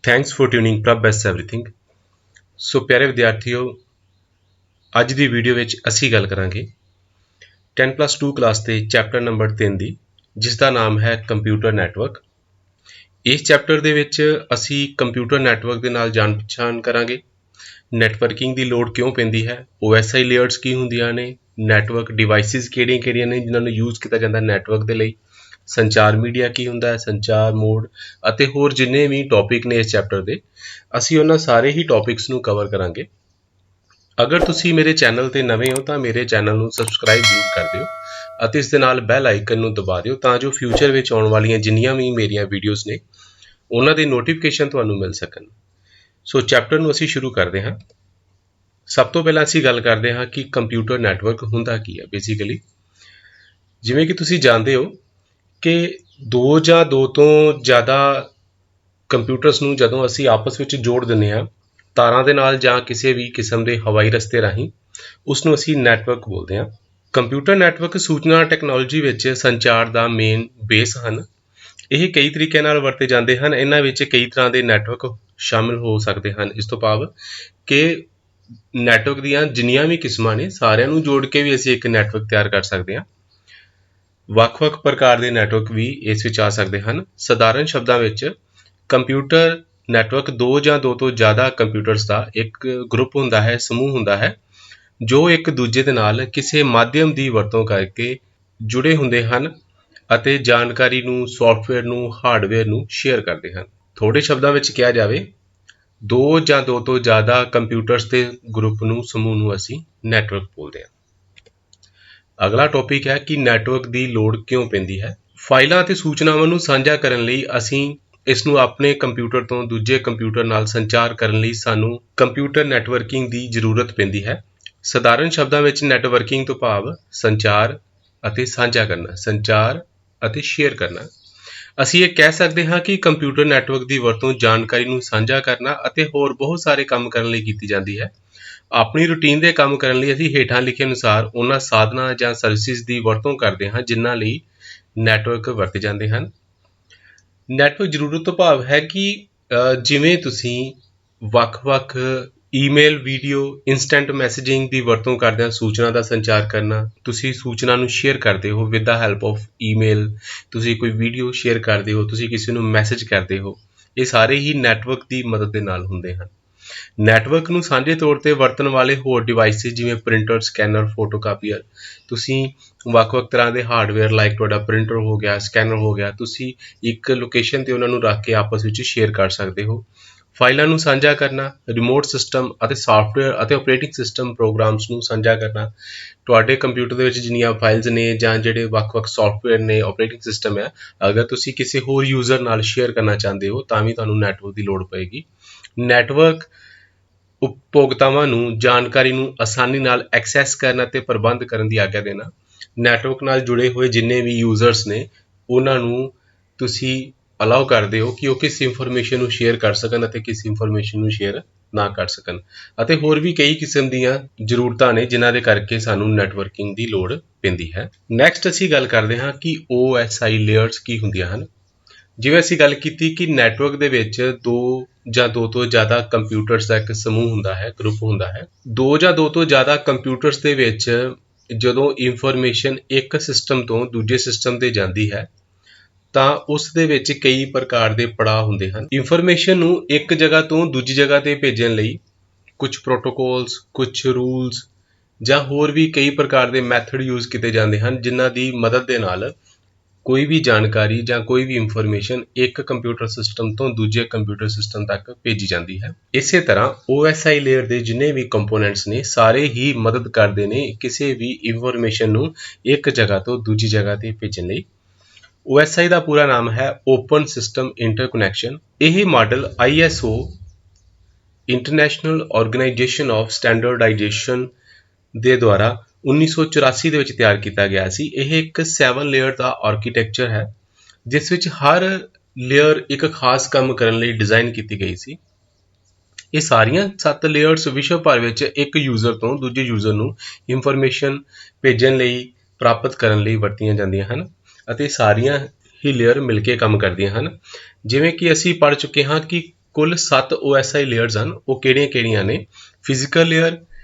Thanks for tuning प्रभ best everything. सो प्यारे विद्यार्थियों, ਅੱਜ ਦੀ ਵੀਡੀਓ ਵਿੱਚ ਅਸੀਂ ਗੱਲ ਕਰਾਂਗੇ 10+2 ਕਲਾਸ ਦੇ ਚੈਪਟਰ ਨੰਬਰ 3 ਦੀ, ਜਿਸ ਦਾ ਨਾਮ ਹੈ ਕੰਪਿਊਟਰ ਨੈਟਵਰਕ। ਇਸ ਚੈਪਟਰ ਦੇ ਵਿੱਚ ਅਸੀਂ ਕੰਪਿਊਟਰ ਨੈਟਵਰਕ ਦੇ ਨਾਲ ਜਾਣ ਪਛਾਣ ਕਰਾਂਗੇ। ਨੈਟਵਰਕਿੰਗ ਦੀ ਲੋੜ ਕਿਉਂ ਪੈਂਦੀ ਹੈ, OSI ਲੇਅਰਸ ਕੀ ਹੁੰਦੀਆਂ ਨੇ, ਨੈਟਵਰਕ ਡਿਵਾਈਸਿਸ ਕਿਹੜੀਆਂ ਨੇ ਜਿਨ੍ਹਾਂ ਨੂੰ ਯੂਜ਼ ਕੀਤਾ ਜਾਂਦਾ ਨੈਟਵਰਕ ਦੇ ਲਈ, ਸੰਚਾਰ ਮੀਡੀਆ ਕੀ ਹੁੰਦਾ ਹੈ, ਸੰਚਾਰ ਮੋਡ ਅਤੇ ਹੋਰ ਜਿੰਨੇ ਵੀ ਟੌਪਿਕ ਨੇ ਇਸ ਚੈਪਟਰ ਦੇ, ਅਸੀਂ ਉਹਨਾਂ ਸਾਰੇ ਹੀ ਟੌਪਿਕਸ ਨੂੰ ਕਵਰ ਕਰਾਂਗੇ। ਅਗਰ ਤੁਸੀਂ ਮੇਰੇ ਚੈਨਲ ਤੇ ਨਵੇਂ ਹੋ ਤਾਂ ਮੇਰੇ ਚੈਨਲ ਨੂੰ ਸਬਸਕ੍ਰਾਈਬ ਜ਼ਰੂਰ ਕਰ ਦਿਓ ਅਤੇ ਇਸ ਦੇ ਨਾਲ ਬੈਲ ਆਈਕਨ ਨੂੰ ਦਬਾ ਦਿਓ ਤਾਂ ਜੋ ਫਿਊਚਰ ਵਿੱਚ ਆਉਣ ਵਾਲੀਆਂ ਜਿੰਨੀਆਂ ਵੀ ਮੇਰੀਆਂ ਵੀਡੀਓਜ਼ ਨੇ ਉਹਨਾਂ ਦੇ ਨੋਟੀਫਿਕੇਸ਼ਨ ਤੁਹਾਨੂੰ ਮਿਲ ਸਕਣ। ਸੋ ਚੈਪਟਰ ਨੂੰ ਅਸੀਂ ਸ਼ੁਰੂ ਕਰਦੇ ਹਾਂ। ਸਭ ਤੋਂ ਪਹਿਲਾਂ ਅਸੀਂ ਗੱਲ ਕਰਦੇ ਹਾਂ ਕਿ ਕੰਪਿਊਟਰ ਨੈਟਵਰਕ ਹੁੰਦਾ ਕੀ ਹੈ। ਬੇਸਿਕਲੀ ਜਿਵੇਂ ਕਿ ਤੁਸੀਂ ਜਾਣਦੇ ਹੋ ਕਿ ਦੋ ਜਾਂ ਦੋ ਤੋਂ ਜ਼ਿਆਦਾ ਕੰਪਿਊਟਰਸ ਨੂੰ ਜਦੋਂ ਅਸੀਂ ਆਪਸ ਵਿੱਚ ਜੋੜ ਦਿੰਦੇ ਹਾਂ ਤਾਰਾਂ ਦੇ ਨਾਲ ਜਾਂ ਕਿਸੇ ਵੀ ਕਿਸਮ ਦੇ ਹਵਾਈ ਰਸਤੇ ਰਾਹੀਂ, ਉਸ ਨੂੰ ਅਸੀਂ ਨੈਟਵਰਕ ਬੋਲਦੇ ਹਾਂ। ਕੰਪਿਊਟਰ ਨੈਟਵਰਕ ਸੂਚਨਾ ਟੈਕਨੋਲੋਜੀ ਵਿੱਚ ਸੰਚਾਰ ਦਾ ਮੇਨ ਬੇਸ ਹਨ। ਇਹ ਕਈ ਤਰੀਕਿਆਂ ਨਾਲ ਵਰਤੇ ਜਾਂਦੇ ਹਨ। ਇਹਨਾਂ ਵਿੱਚ ਕਈ ਤਰ੍ਹਾਂ ਦੇ ਨੈਟਵਰਕ ਸ਼ਾਮਿਲ ਹੋ ਸਕਦੇ ਹਨ। ਇਸ ਤੋਂ ਭਾਵ ਕਿ ਨੈਟਵਰਕ ਦੀਆਂ ਜਿੰਨੀਆਂ ਵੀ ਕਿਸਮਾਂ ਨੇ ਸਾਰਿਆਂ ਨੂੰ ਜੋੜ ਕੇ ਵੀ ਅਸੀਂ ਇੱਕ ਨੈਟਵਰਕ ਤਿਆਰ ਕਰ ਸਕਦੇ ਹਾਂ। ਵੱਖ-ਵੱਖ ਪ੍ਰਕਾਰ ਦੇ ਨੈਟਵਰਕ ਵੀ ਇਸ ਵਿੱਚ ਆ ਸਕਦੇ ਹਨ। ਸਧਾਰਨ ਸ਼ਬਦਾਂ ਵਿੱਚ ਕੰਪਿਊਟਰ ਨੈਟਵਰਕ ਦੋ ਜਾਂ ਦੋ ਤੋਂ ਜ਼ਿਆਦਾ ਕੰਪਿਊਟਰਸ ਦਾ ਇੱਕ ਗਰੁੱਪ ਹੁੰਦਾ ਹੈ, ਸਮੂਹ ਹੁੰਦਾ ਹੈ, ਜੋ ਇੱਕ ਦੂਜੇ ਦੇ ਨਾਲ ਕਿਸੇ ਮਾਧਿਅਮ ਦੀ ਵਰਤੋਂ ਕਰਕੇ ਜੁੜੇ ਹੁੰਦੇ ਹਨ ਅਤੇ ਜਾਣਕਾਰੀ ਨੂੰ, ਸੌਫਟਵੇਅਰ ਨੂੰ, ਹਾਰਡਵੇਅਰ ਨੂੰ ਸ਼ੇਅਰ ਕਰਦੇ ਹਨ। ਥੋੜੇ ਸ਼ਬਦਾਂ ਵਿੱਚ ਕਿਹਾ ਜਾਵੇ, ਦੋ ਜਾਂ ਦੋ ਤੋਂ ਜ਼ਿਆਦਾ ਕੰਪਿਊਟਰਸ ਦੇ ਗਰੁੱਪ ਨੂੰ, ਸਮੂਹ ਨੂੰ ਅਸੀਂ ਨੈਟਵਰਕ ਬੋਲਦੇ ਹਾਂ। ਅਗਲਾ ਟੌਪਿਕ ਹੈ ਕਿ ਨੈਟਵਰਕ ਦੀ ਲੋੜ ਕਿਉਂ ਪੈਂਦੀ ਹੈ। ਫਾਈਲਾਂ ਅਤੇ ਸੂਚਨਾਵਾਂ ਨੂੰ ਸਾਂਝਾ ਕਰਨ ਲਈ ਅਸੀਂ ਇਸ ਨੂੰ ਆਪਣੇ ਕੰਪਿਊਟਰ ਤੋਂ ਦੂਜੇ ਕੰਪਿਊਟਰ ਨਾਲ ਸੰਚਾਰ ਕਰਨ ਲਈ ਸਾਨੂੰ ਕੰਪਿਊਟਰ ਨੈਟਵਰਕਿੰਗ ਦੀ ਜ਼ਰੂਰਤ ਪੈਂਦੀ ਹੈ। ਸਧਾਰਨ ਸ਼ਬਦਾਂ ਵਿੱਚ ਨੈਟਵਰਕਿੰਗ ਤੋਂ ਭਾਵ ਸੰਚਾਰ ਅਤੇ ਸਾਂਝਾ ਕਰਨਾ, ਸੰਚਾਰ ਅਤੇ ਸ਼ੇਅਰ ਕਰਨਾ। ਅਸੀਂ ਇਹ ਕਹਿ ਸਕਦੇ ਹਾਂ ਕਿ ਕੰਪਿਊਟਰ ਨੈਟਵਰਕ ਦੀ ਵਰਤੋਂ ਜਾਣਕਾਰੀ ਨੂੰ ਸਾਂਝਾ ਕਰਨਾ ਅਤੇ ਹੋਰ ਬਹੁਤ ਸਾਰੇ ਕੰਮ ਕਰਨ ਲਈ ਕੀਤੀ ਜਾਂਦੀ ਹੈ। ਆਪਣੀ ਰੂਟੀਨ ਦੇ ਕੰਮ ਕਰਨ ਲਈ ਅਸੀਂ ਹੇਠਾਂ ਲਿਖੇ ਅਨੁਸਾਰ ਉਹਨਾਂ ਸਾਧਨਾਂ ਜਾਂ ਸਰਵਿਸਿਜ਼ ਦੀ ਵਰਤੋਂ ਕਰਦੇ ਹਾਂ ਜਿਨ੍ਹਾਂ ਲਈ ਨੈਟਵਰਕ ਵਰਤੇ ਜਾਂਦੇ ਹਨ। ਨੈਟਵਰਕ ਜ਼ਰੂਰਤ ਤੋਂ ਭਾਵ ਹੈ ਕਿ ਜਿਵੇਂ ਤੁਸੀਂ ਵੱਖ-ਵੱਖ ਈਮੇਲ, ਵੀਡੀਓ, ਇੰਸਟੈਂਟ ਮੈਸੇਜਿੰਗ ਦੀ ਵਰਤੋਂ ਕਰਦਿਆਂ ਸੂਚਨਾ ਦਾ ਸੰਚਾਰ ਕਰਨਾ। ਤੁਸੀਂ ਸੂਚਨਾ ਨੂੰ ਸ਼ੇਅਰ ਕਰਦੇ ਹੋ with the help of email, ਤੁਸੀਂ ਕੋਈ ਵੀਡੀਓ ਸ਼ੇਅਰ ਕਰਦੇ ਹੋ, ਤੁਸੀਂ ਕਿਸੇ ਨੂੰ ਮੈਸੇਜ ਕਰਦੇ ਹੋ, ਇਹ ਸਾਰੇ ਹੀ ਨੈਟਵਰਕ ਦੀ ਮਦਦ ਦੇ ਨਾਲ ਹੁੰਦੇ ਹਨ। ਨੈਟਵਰਕ ਨੂੰ ਸਾਂਝੇ ਤੌਰ ਤੇ ਵਰਤਣ ਵਾਲੇ ਹੋਰ ਡਿਵਾਈਸਿਸ ਜਿਵੇਂ ਪ੍ਰਿੰਟਰ, ਸਕੈਨਰ, ਫੋਟੋਕਾਪੀਅਰ, ਤੁਸੀਂ ਵੱਖ-ਵੱਖ ਤਰ੍ਹਾਂ ਦੇ ਹਾਰਡਵੇਅਰ ਲਾਈਕ ਤੁਹਾਡਾ ਪ੍ਰਿੰਟਰ ਹੋ ਗਿਆ, ਸਕੈਨਰ ਹੋ ਗਿਆ, ਤੁਸੀਂ ਇੱਕ ਲੋਕੇਸ਼ਨ ਤੇ ਉਹਨਾਂ ਨੂੰ ਰੱਖ ਕੇ ਆਪਸ ਵਿੱਚ ਸ਼ੇਅਰ ਕਰ ਸਕਦੇ ਹੋ। ਫਾਈਲਾਂ ਨੂੰ ਸਾਂਝਾ ਕਰਨਾ, ਰਿਮੋਟ ਸਿਸਟਮ ਅਤੇ ਸਾਫਟਵੇਅਰ ਅਤੇ ਆਪਰੇਟਿੰਗ ਸਿਸਟਮ ਪ੍ਰੋਗਰਾਮਸ ਨੂੰ ਸਾਂਝਾ ਕਰਨਾ। ਤੁਹਾਡੇ ਕੰਪਿਊਟਰ ਦੇ ਵਿੱਚ ਜਿੰਨੀਆਂ ਫਾਈਲਸ ਨੇ ਜਾਂ ਜਿਹੜੇ ਵੱਖ-ਵੱਖ ਸਾਫਟਵੇਅਰ ਨੇ, ਆਪਰੇਟਿੰਗ ਸਿਸਟਮ ਹੈ, ਅਗਰ ਤੁਸੀਂ ਕਿਸੇ ਹੋਰ ਯੂਜ਼ਰ ਨਾਲ ਸ਼ੇਅਰ ਕਰਨਾ ਚਾਹੁੰਦੇ ਹੋ ਤਾਂ ਵੀ ਤੁਹਾਨੂੰ ਨੈਟਵਰਕ ਦੀ ਲੋੜ ਪਏਗੀ। ਨੈਟਵਰਕ ਉਪਭੋਗਤਾਵਾਂ ਨੂੰ ਜਾਣਕਾਰੀ ਨੂੰ ਆਸਾਨੀ ਨਾਲ ਐਕਸੈਸ ਕਰਨ ਅਤੇ ਪ੍ਰਬੰਧ ਕਰਨ ਦੀ ਆਗਿਆ ਦੇਣਾ। ਨੈਟਵਰਕ ਨਾਲ ਜੁੜੇ ਹੋਏ ਜਿੰਨੇ ਵੀ ਯੂਜ਼ਰਸ ਨੇ ਉਹਨਾਂ ਨੂੰ ਤੁਸੀਂ ਅਲਾਓ ਕਰਦੇ ਹੋ ਕਿ ਉਹ ਕਿਸ ਇਨਫੋਰਮੇਸ਼ਨ ਨੂੰ ਸ਼ੇਅਰ ਕਰ ਸਕਣ ਅਤੇ ਕਿਸ ਇਨਫੋਰਮੇਸ਼ਨ ਨੂੰ ਸ਼ੇਅਰ ਨਾ ਕਰ ਸਕਣ। ਅਤੇ ਹੋਰ ਵੀ ਕਈ ਕਿਸਮ ਦੀਆਂ ਜ਼ਰੂਰਤਾਂ ਨੇ ਜਿਨ੍ਹਾਂ ਦੇ ਕਰਕੇ ਸਾਨੂੰ ਨੈਟਵਰਕਿੰਗ ਦੀ ਲੋੜ ਪੈਂਦੀ ਹੈ। ਨੈਕਸਟ ਅਸੀਂ ਗੱਲ ਕਰਦੇ ਹਾਂ ਕਿ OSI ਲੇਅਰਸ ਕੀ ਹੁੰਦੀਆਂ ਹਨ। ਜਿਵੇਂ ਅਸੀਂ ਗੱਲ ਕੀਤੀ ਕਿ ਨੈਟਵਰਕ ਦੇ ਵਿੱਚ ਦੋ ਜਾਂ ਦੋ ਤੋਂ ਜ਼ਿਆਦਾ ਕੰਪਿਊਟਰਸ ਦਾ ਇੱਕ ਸਮੂਹ ਹੁੰਦਾ ਹੈ, ਗਰੁੱਪ ਹੁੰਦਾ ਹੈ। ਦੋ ਜਾਂ ਦੋ ਤੋਂ ਜ਼ਿਆਦਾ ਕੰਪਿਊਟਰਸ ਦੇ ਵਿੱਚ ਜਦੋਂ ਇਨਫੋਰਮੇਸ਼ਨ ਇੱਕ ਸਿਸਟਮ ਤੋਂ ਦੂਜੇ ਸਿਸਟਮ ਤੇ ਜਾਂਦੀ ਹੈ ਤਾਂ ਉਸ ਦੇ ਵਿੱਚ ਕਈ ਪ੍ਰਕਾਰ ਦੇ ਪੜਾਅ ਹੁੰਦੇ ਹਨ। ਇਨਫੋਰਮੇਸ਼ਨ ਨੂੰ ਇੱਕ ਜਗ੍ਹਾ ਤੋਂ ਦੂਜੀ ਜਗ੍ਹਾ ਤੇ ਭੇਜਣ ਲਈ ਕੁਝ ਪ੍ਰੋਟੋਕੋਲਸ, ਕੁਝ ਰੂਲਸ ਜਾਂ ਹੋਰ ਵੀ ਕਈ ਪ੍ਰਕਾਰ ਦੇ ਮੈਥਡ ਯੂਜ਼ ਕੀਤੇ ਜਾਂਦੇ ਹਨ ਜਿਨ੍ਹਾਂ ਦੀ ਮਦਦ ਦੇ ਨਾਲ ਕੋਈ ਵੀ ਜਾਣਕਾਰੀ ਜਾਂ ਕੋਈ ਵੀ ਇਨਫੋਰਮੇਸ਼ਨ ਇੱਕ ਕੰਪਿਊਟਰ ਸਿਸਟਮ ਤੋਂ ਦੂਜੇ ਕੰਪਿਊਟਰ ਸਿਸਟਮ ਤੱਕ ਭੇਜੀ ਜਾਂਦੀ ਹੈ। ਇਸੇ ਤਰ੍ਹਾਂ OSI ਲੇਅਰ ਦੇ ਜਿੰਨੇ ਵੀ ਕੰਪੋਨੈਂਟਸ ਨੇ ਸਾਰੇ ਹੀ ਮਦਦ ਕਰਦੇ ਨੇ ਕਿਸੇ ਵੀ ਇਨਫੋਰਮੇਸ਼ਨ ਨੂੰ ਇੱਕ ਜਗ੍ਹਾ ਤੋਂ ਦੂਜੀ ਜਗ੍ਹਾ ਤੇ ਭੇਜਣ ਲਈ। OSI ਦਾ ਪੂਰਾ ਨਾਮ ਹੈ ਓਪਨ ਸਿਸਟਮ ਇੰਟਰਕਨੈਕਸ਼ਨ। ਇਹ model ISO international organisation of standardisation ਦੇ ਦੁਆਰਾ 1984 ਦੇ ਵਿੱਚ ਤਿਆਰ ਕੀਤਾ ਗਿਆ ਸੀ। ਇਹ ਇੱਕ 7 ਲੇਅਰ ਦਾ ਆਰਕੀਟੈਕਚਰ ਹੈ ਜਿਸ ਵਿੱਚ ਹਰ ਲੇਅਰ ਇੱਕ ਖਾਸ ਕੰਮ ਕਰਨ ਲਈ ਡਿਜ਼ਾਈਨ ਕੀਤੀ ਗਈ ਸੀ। ਇਹ ਸਾਰੀਆਂ 7 ਲੇਅਰਸ ਵਿਸ਼ਵ ਭਰ ਵਿੱਚ ਇੱਕ ਯੂਜ਼ਰ ਤੋਂ ਦੂਜੇ ਯੂਜ਼ਰ ਨੂੰ ਇਨਫੋਰਮੇਸ਼ਨ ਭੇਜਣ ਲਈ, ਪ੍ਰਾਪਤ ਕਰਨ ਲਈ ਵਰਤੀਆਂ ਜਾਂਦੀਆਂ ਹਨ ਅਤੇ ਸਾਰੀਆਂ ਹੀ ਲੇਅਰ ਮਿਲ ਕੇ ਕੰਮ ਕਰਦੀਆਂ ਹਨ। ਜਿਵੇਂ ਕਿ ਅਸੀਂ ਪੜ੍ਹ ਚੁੱਕੇ ਹਾਂ ਕਿ कुल 7 OSI लेयर्स हैं। वो किहड़ियां-किहड़ियां ने? Physical layer,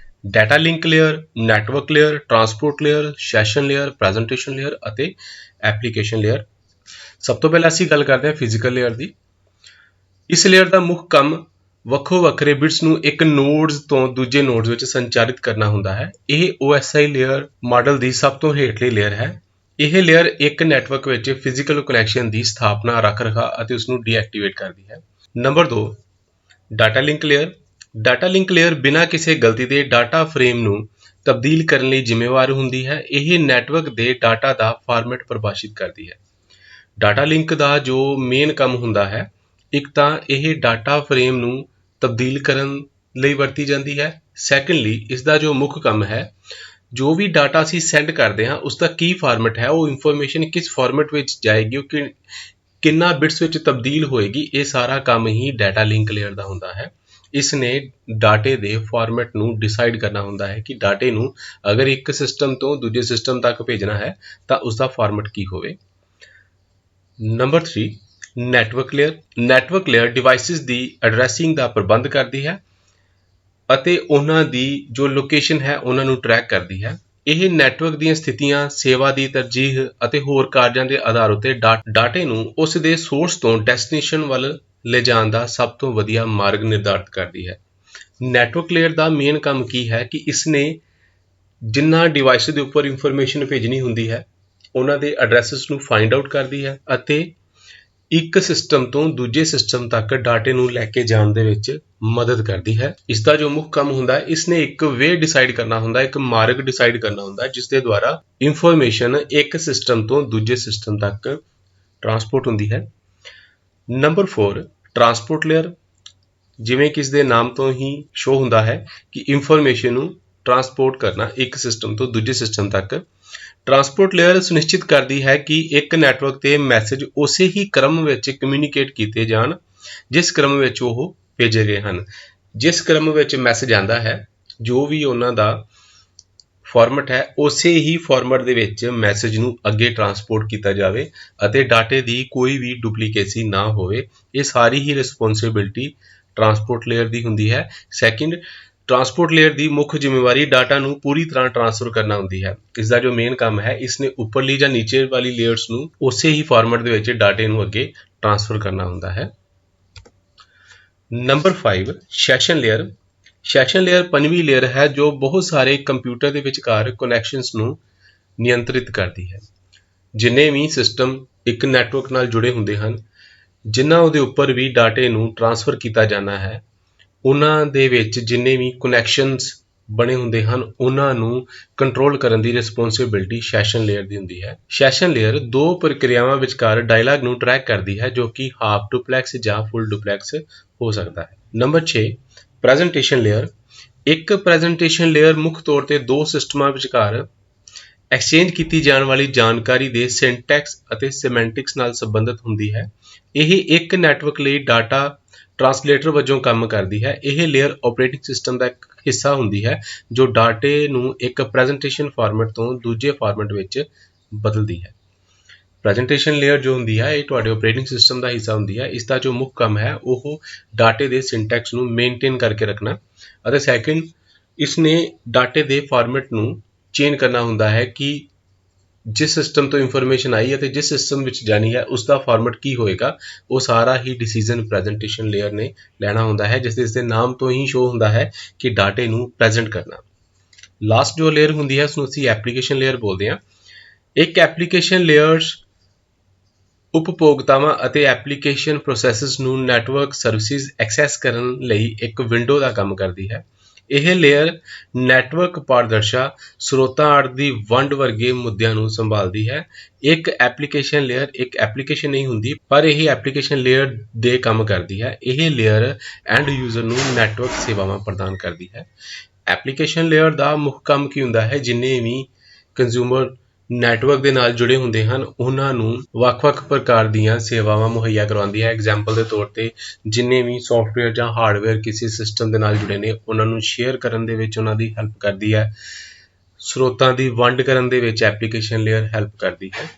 data link layer, network layer, transport layer, session layer, presentation layer अते एप्लीकेशन लेयर। सब तो पहले असीं गल करते हैं फिजिकल लेयर की। इस लेयर का मुख्य काम ਵੱਖੋ ਵੱਖਰੇ ਬਿਟਸ ਨੂੰ ਇੱਕ ਨੋਡਸ ਤੋਂ ਦੂਜੇ ਨੋਡਸ ਵਿੱਚ ਸੰਚਾਰਿਤ ਕਰਨਾ ਹੁੰਦਾ ਹੈ। ਇਹ OSI ਲੇਅਰ ਮਾਡਲ ਦੀ ਸਭ ਤੋਂ ਹੇਠਲੀ ਲੇਅਰ ਹੈ। ਇਹ ਲੇਅਰ ਇੱਕ ਨੈਟਵਰਕ ਵਿੱਚ ਫਿਜ਼ੀਕਲ ਕਨੈਕਸ਼ਨ ਦੀ ਸਥਾਪਨਾ, ਰੱਖ ਰਖਾਅ ਅਤੇ ਉਸ ਨੂੰ ਡੀਐਕਟੀਵੇਟ ਕਰਦੀ ਹੈ। Number 2, data link layer. Data link layer ਬਿਨਾਂ ਕਿਸੇ ਗਲਤੀ ਦੇ ਡਾਟਾ ਫਰੇਮ ਨੂੰ ਤਬਦੀਲ ਕਰਨ ਲਈ ਜ਼ਿੰਮੇਵਾਰ ਹੁੰਦੀ ਹੈ। ਇਹ ਨੈਟਵਰਕ ਦੇ ਡਾਟਾ ਦਾ ਫਾਰਮੈਟ ਪਰਿਭਾਸ਼ਿਤ ਕਰਦੀ ਹੈ। ਡਾਟਾ ਲਿੰਕ ਦਾ ਜੋ ਮੇਨ ਕੰਮ ਹੁੰਦਾ ਹੈ, ਇੱਕ ਤਾਂ ਇਹ ਡਾਟਾ ਫਰੇਮ ਨੂੰ ਤਬਦੀਲ ਕਰਨ ਲਈ ਵਰਤੀ ਜਾਂਦੀ ਹੈ। ਸੈਕੰਡਲੀ ਇਸ ਦਾ ਜੋ ਮੁੱਖ ਕੰਮ ਹੈ, ਜੋ ਵੀ ਡਾਟਾ ਅਸੀਂ ਸੈਂਡ ਕਰਦੇ ਹਾਂ ਉਸ ਦਾ ਕੀ ਫਾਰਮੈਟ ਹੈ, ਉਹ ਇਨਫੋਰਮੇਸ਼ਨ ਕਿਸ ਫਾਰਮੈਟ ਵਿੱਚ ਜਾਏਗੀ, ਉਹ ਕਿੰਨਾ ਬਿਟਸ ਵਿੱਚ ਤਬਦੀਲ ਹੋਏਗੀ, ਇਹ ਸਾਰਾ ਕੰਮ ਹੀ ਡਾਟਾ ਲਿੰਕ ਲੇਅਰ ਦਾ ਹੁੰਦਾ ਹੈ। ਇਸ ਨੇ ਡਾਟੇ ਦੇ ਫਾਰਮੈਟ ਨੂੰ ਡਿਸਾਈਡ ਕਰਨਾ ਹੁੰਦਾ ਹੈ ਕਿ ਡਾਟੇ ਨੂੰ ਅਗਰ ਇੱਕ ਸਿਸਟਮ ਤੋਂ ਦੂਜੇ ਸਿਸਟਮ ਤੱਕ ਭੇਜਣਾ ਹੈ ਤਾਂ ਉਸ ਦਾ ਫਾਰਮੈਟ ਕੀ ਹੋਵੇ। Number 3, network layer. Network layer devices ਦੀ ਐਡਰੈਸਿੰਗ ਦਾ ਪ੍ਰਬੰਧ ਕਰਦੀ ਹੈ ਅਤੇ ਉਹਨਾਂ ਦੀ ਜੋ ਲੋਕੇਸ਼ਨ ਹੈ ਉਹਨਾਂ ਨੂੰ ਟਰੈਕ ਕਰਦੀ ਹੈ। ਇਹ ਨੈਟਵਰਕ ਦੀਆਂ ਸਥਿਤੀਆਂ, ਸੇਵਾ ਦੀ ਤਰਜੀਹ ਅਤੇ ਹੋਰ ਕਾਰਜਾਂ ਦੇ ਆਧਾਰ ਉੱਤੇ ਡਾਟੇ ਨੂੰ ਉਸ ਦੇ ਸੋਰਸ ਤੋਂ ਡੈਸਟੀਨੇਸ਼ਨ ਵੱਲ ਲਿਜਾਣ ਦਾ ਸਭ ਤੋਂ ਵਧੀਆ ਮਾਰਗ ਨਿਰਧਾਰਿਤ ਕਰਦੀ ਹੈ। ਨੈਟਵਰਕ ਲੇਅਰ ਦਾ ਮੇਨ ਕੰਮ ਕੀ ਹੈ ਕਿ ਇਸ ਨੇ ਜਿੰਨਾ ਡਿਵਾਈਸ ਦੇ ਉੱਪਰ ਇਨਫੋਰਮੇਸ਼ਨ ਭੇਜਣੀ ਹੁੰਦੀ ਹੈ ਉਹਨਾਂ ਦੇ ਐਡਰੈਸਿਸ ਨੂੰ ਫਾਈਂਡ ਆਊਟ ਕਰਦੀ ਹੈ ਅਤੇ ਇੱਕ ਸਿਸਟਮ ਤੋਂ ਦੂਜੇ ਸਿਸਟਮ ਤੱਕ ਡਾਟੇ ਨੂੰ ਲੈ ਕੇ ਜਾਣ ਦੇ ਵਿੱਚ ਮਦਦ ਕਰਦੀ ਹੈ। ਇਸ ਦਾ ਜੋ ਮੁੱਖ ਕੰਮ ਹੁੰਦਾ ਹੈ, ਇਸ ਨੇ ਇੱਕ ਵੇ ਡਿਸਾਈਡ ਕਰਨਾ ਹੁੰਦਾ, ਇੱਕ ਮਾਰਗ ਡਿਸਾਈਡ ਕਰਨਾ ਹੁੰਦਾ ਜਿਸ ਦੇ ਦੁਆਰਾ ਇਨਫੋਰਮੇਸ਼ਨ ਇੱਕ ਸਿਸਟਮ ਤੋਂ ਦੂਜੇ ਸਿਸਟਮ ਤੱਕ ਟਰਾਂਸਪੋਰਟ ਹੁੰਦੀ ਹੈ। Number 4, transport layer. ਜਿਵੇਂ ਕਿ ਇਸ ਦੇ ਨਾਮ ਤੋਂ ਹੀ ਸ਼ੋ ਹੁੰਦਾ ਹੈ ਕਿ ਇਨਫੋਰਮੇਸ਼ਨ ਨੂੰ ਟਰਾਂਸਪੋਰਟ ਕਰਨਾ ਇੱਕ ਸਿਸਟਮ ਤੋਂ ਦੂਜੇ ਸਿਸਟਮ ਤੱਕ। ਟਰਾਂਸਪੋਰਟ ਲੇਅਰ ਸੁਨਿਸ਼ਚਿਤ ਕਰਦੀ ਹੈ ਕਿ ਇੱਕ ਨੈਟਵਰਕ ਤੇ ਮੈਸੇਜ ਉਸੇ ਹੀ ਕ੍ਰਮ ਵਿੱਚ ਕਮਿਊਨੀਕੇਟ ਕੀਤੇ ਜਾਣ ਜਿਸ ਕ੍ਰਮ ਵਿੱਚ ਉਹ ਭੇਜੇ ਗਏ ਹਨ। ਜਿਸ ਕ੍ਰਮ ਵਿੱਚ ਮੈਸੇਜ ਆਉਂਦਾ ਹੈ, ਜੋ ਵੀ ਉਹਨਾਂ ਦਾ ਫਾਰਮੈਟ ਹੈ, ਉਸੇ ਹੀ ਫਾਰਮੈਟ ਦੇ ਵਿੱਚ ਮੈਸੇਜ ਨੂੰ ਅੱਗੇ ਟਰਾਂਸਪੋਰਟ ਕੀਤਾ ਜਾਵੇ ਅਤੇ ਡਾਟੇ ਦੀ ਕੋਈ ਵੀ ਡੁਪਲੀਕੇਸੀ ਨਾ ਹੋਵੇ। ਇਹ ਸਾਰੀ ਹੀ ਰਿਸਪੌਂਸਿਬਿਲਿਟੀ ਟਰਾਂਸਪੋਰਟ ਲੇਅਰ ਦੀ ਹੁੰਦੀ ਹੈ। ਸੈਕਿੰਡ, ਟਰਾਂਸਪੋਰਟ ਲੇਅਰ ਦੀ ਮੁੱਖ ਜ਼ਿੰਮੇਵਾਰੀ ਡਾਟਾ ਨੂੰ ਪੂਰੀ ਤਰ੍ਹਾਂ ਟਰਾਂਸਫਰ ਕਰਨਾ ਹੁੰਦੀ ਹੈ। ਇਸ ਦਾ ਜੋ ਮੇਨ ਕੰਮ ਹੈ, ਇਸ ਨੇ ਉੱਪਰਲੀ ਜਾਂ ਨੀਚੇ ਵਾਲੀ ਲੇਅਰਸ ਨੂੰ ਉਸੇ ਹੀ ਫਾਰਮੈਟ ਦੇ ਵਿੱਚ ਡਾਟੇ ਨੂੰ ਅੱਗੇ ਟਰਾਂਸਫਰ ਕਰਨਾ ਹੁੰਦਾ ਹੈ। Number 5, session layer. Session layer ਪੰਜਵੀਂ ਲੇਅਰ ਹੈ ਜੋ ਬਹੁਤ ਸਾਰੇ ਕੰਪਿਊਟਰ ਦੇ ਵਿਚਕਾਰ ਕਨੈਕਸ਼ਨਸ ਨੂੰ ਨਿਯੰਤਰਿਤ ਕਰਦੀ ਹੈ। ਜਿੰਨੇ ਵੀ ਸਿਸਟਮ ਇੱਕ ਨੈਟਵਰਕ ਨਾਲ ਜੁੜੇ ਹੁੰਦੇ ਹਨ, ਜਿਨ੍ਹਾਂ ਉਹਦੇ ਉੱਪਰ ਵੀ ਡਾਟੇ ਨੂੰ ਟਰਾਂਸਫਰ ਕੀਤਾ ਜਾਣਾ ਹੈ, ਉਹਨਾਂ ਦੇ ਵਿੱਚ ਜਿੰਨੇ ਵੀ ਕਨੈਕਸ਼ਨਸ ਬਣੇ ਹੁੰਦੇ ਹਨ ਉਹਨਾਂ ਨੂੰ ਕੰਟਰੋਲ ਕਰਨ ਦੀ ਰਿਸਪੌਂਸਿਬਿਲਿਟੀ ਸੈਸ਼ਨ ਲੇਅਰ ਦੀ ਹੁੰਦੀ ਹੈ। ਸੈਸ਼ਨ ਲੇਅਰ ਦੋ ਪ੍ਰਕਿਰਿਆਵਾਂ ਵਿਚਕਾਰ ਡਾਇਲਾਗ ਨੂੰ ਟਰੈਕ ਕਰਦੀ ਹੈ ਜੋ ਕਿ ਹਾਫ ਡੁਪਲੈਕਸ ਜਾਂ ਫੁੱਲ ਡੁਪਲੈਕਸ ਹੋ ਸਕਦਾ ਹੈ। Number 6, presentation layer. ਇੱਕ ਪ੍ਰੈਜੈਂਟੇਸ਼ਨ ਲੇਅਰ ਮੁੱਖ ਤੌਰ ਤੇ ਦੋ ਸਿਸਟਮਾਂ ਵਿਚਕਾਰ ਐਕਸਚੇਂਜ ਕੀਤੀ ਜਾਣ ਵਾਲੀ ਜਾਣਕਾਰੀ ਦੇ ਸਿੰਟੈਕਸ ਅਤੇ ਸਿਮੈਂਟਿਕਸ ਨਾਲ ਸੰਬੰਧਿਤ ਹੁੰਦੀ ਹੈ। ਇਹ ਇੱਕ ਨੈਟਵਰਕ ਲਈ ਡਾਟਾ ਟਰਾਂਸਲੇਟਰ ਵਜੋਂ ਕੰਮ ਕਰਦੀ ਹੈ। ਇਹ ਲੇਅਰ ਆਪਰੇਟਿੰਗ ਸਿਸਟਮ ਦਾ ਇੱਕ ਹਿੱਸਾ ਹੁੰਦੀ ਹੈ ਜੋ ਡਾਟੇ ਨੂੰ ਇੱਕ ਪ੍ਰੈਜੈਂਟੇਸ਼ਨ ਫਾਰਮੈਟ ਤੋਂ ਦੂਜੇ ਫਾਰਮੈਟ ਵਿੱਚ ਬਦਲਦੀ ਹੈ। ਪ੍ਰੈਜੈਂਟੇਸ਼ਨ ਲੇਅਰ ਜੋ ਹੁੰਦੀ ਹੈ ਇਹ ਤੁਹਾਡੇ ਆਪਰੇਟਿੰਗ ਸਿਸਟਮ ਦਾ ਹਿੱਸਾ ਹੁੰਦੀ ਹੈ। ਇਸ ਦਾ ਜੋ ਮੁੱਖ ਕੰਮ ਹੈ ਉਹ ਡਾਟੇ ਦੇ ਸਿੰਟੈਕਸ ਨੂੰ ਮੇਨਟੇਨ ਕਰਕੇ ਰੱਖਣਾ ਅਤੇ ਸੈਕਿੰਡ, ਇਸ ਨੇ ਡਾਟੇ ਦੇ ਫਾਰਮੈਟ ਨੂੰ ਚੇਂਜ ਕਰਨਾ ਹੁੰਦਾ ਹੈ ਕਿ ਜਿਸ ਸਿਸਟਮ ਤੋਂ ਇਨਫੋਰਮੇਸ਼ਨ ਆਈ ਅਤੇ ਜਿਸ ਸਿਸਟਮ ਵਿੱਚ ਜਾਣੀ ਹੈ ਉਸ ਦਾ ਫਾਰਮੈਟ ਕੀ ਹੋਏਗਾ, ਉਹ ਸਾਰਾ ਹੀ ਡਿਸੀਜਨ ਪ੍ਰੈਜੈਂਟੇਸ਼ਨ ਲੇਅਰ ਨੇ ਲੈਣਾ ਹੁੰਦਾ ਹੈ, ਜਿਸ ਦੇ ਨਾਮ ਤੋਂ ਹੀ ਸ਼ੋ ਹੁੰਦਾ ਹੈ ਕਿ ਡਾਟੇ ਨੂੰ ਪ੍ਰੈਜ਼ੈਂਟ ਕਰਨਾ। ਲਾਸਟ ਜੋ ਲੇਅਰ ਹੁੰਦੀ ਹੈ ਉਸਨੂੰ ਅਸੀਂ ਐਪਲੀਕੇਸ਼ਨ ਲੇਅਰ ਬੋਲਦੇ ਹਾਂ। ਇੱਕ ਐਪਲੀਕੇਸ਼ਨ ਲੇਅਰਸ ਉਪਭੋਗਤਾਵਾਂ ਅਤੇ ਐਪਲੀਕੇਸ਼ਨ ਪ੍ਰੋਸੈਸਸ ਨੂੰ ਨੈਟਵਰਕ ਸਰਵਿਸਿਜ਼ ਐਕਸੈਸ ਕਰਨ ਲਈ ਇੱਕ ਵਿੰਡੋ ਦਾ ਕੰਮ ਕਰਦੀ ਹੈ। ਇਹ ਲੇਅਰ ਨੈਟਵਰਕ ਪਾਰਦਰਸ਼ਾ, ਸਰੋਤਾਂ ਆਦਿ ਦੀ ਵੰਡ ਵਰਗੇ ਮੁੱਦਿਆਂ ਨੂੰ ਸੰਭਾਲਦੀ ਹੈ। ਇੱਕ ਐਪਲੀਕੇਸ਼ਨ ਲੇਅਰ ਇੱਕ ਐਪਲੀਕੇਸ਼ਨ ਨਹੀਂ ਹੁੰਦੀ, ਪਰ ਇਹ ਐਪਲੀਕੇਸ਼ਨ ਲੇਅਰ ਦੇ ਕੰਮ ਕਰਦੀ ਹੈ। ਇਹ ਲੇਅਰ ਐਂਡ ਯੂਜ਼ਰ ਨੂੰ ਨੈਟਵਰਕ ਸੇਵਾਵਾਂ ਪ੍ਰਦਾਨ ਕਰਦੀ ਹੈ। ਐਪਲੀਕੇਸ਼ਨ ਲੇਅਰ ਦਾ ਮੁੱਖ ਕੰਮ ਕੀ ਹੁੰਦਾ ਹੈ, ਜਿੰਨੇ ਵੀ ਕੰਜ਼ਿਊਮਰ ਨੈਟਵਰਕ ਦੇ ਨਾਲ ਜੁੜੇ ਹੁੰਦੇ ਹਨ ਉਹਨਾਂ ਨੂੰ ਵੱਖ-ਵੱਖ ਪ੍ਰਕਾਰ ਦੀਆਂ ਸੇਵਾਵਾਂ ਮੁਹੱਈਆ ਕਰਵਾਉਂਦੀ ਹੈ। ਐਗਜ਼ਾਮਪਲ ਦੇ ਤੌਰ ਤੇ ਜਿੰਨੇ ਵੀ ਸੌਫਟਵੇਅਰ ਜਾਂ ਹਾਰਡਵੇਅਰ ਕਿਸੇ ਸਿਸਟਮ ਦੇ ਨਾਲ ਜੁੜੇ ਨੇ ਉਹਨਾਂ ਨੂੰ ਸ਼ੇਅਰ ਕਰਨ ਦੇ ਵਿੱਚ ਉਹਨਾਂ ਦੀ ਹੈਲਪ ਕਰਦੀ ਹੈ। ਸਰੋਤਾਂ ਦੀ ਵੰਡ ਕਰਨ ਦੇ ਵਿੱਚ ਐਪਲੀਕੇਸ਼ਨ ਲੇਅਰ ਹੈਲਪ ਕਰਦੀ ਹੈ।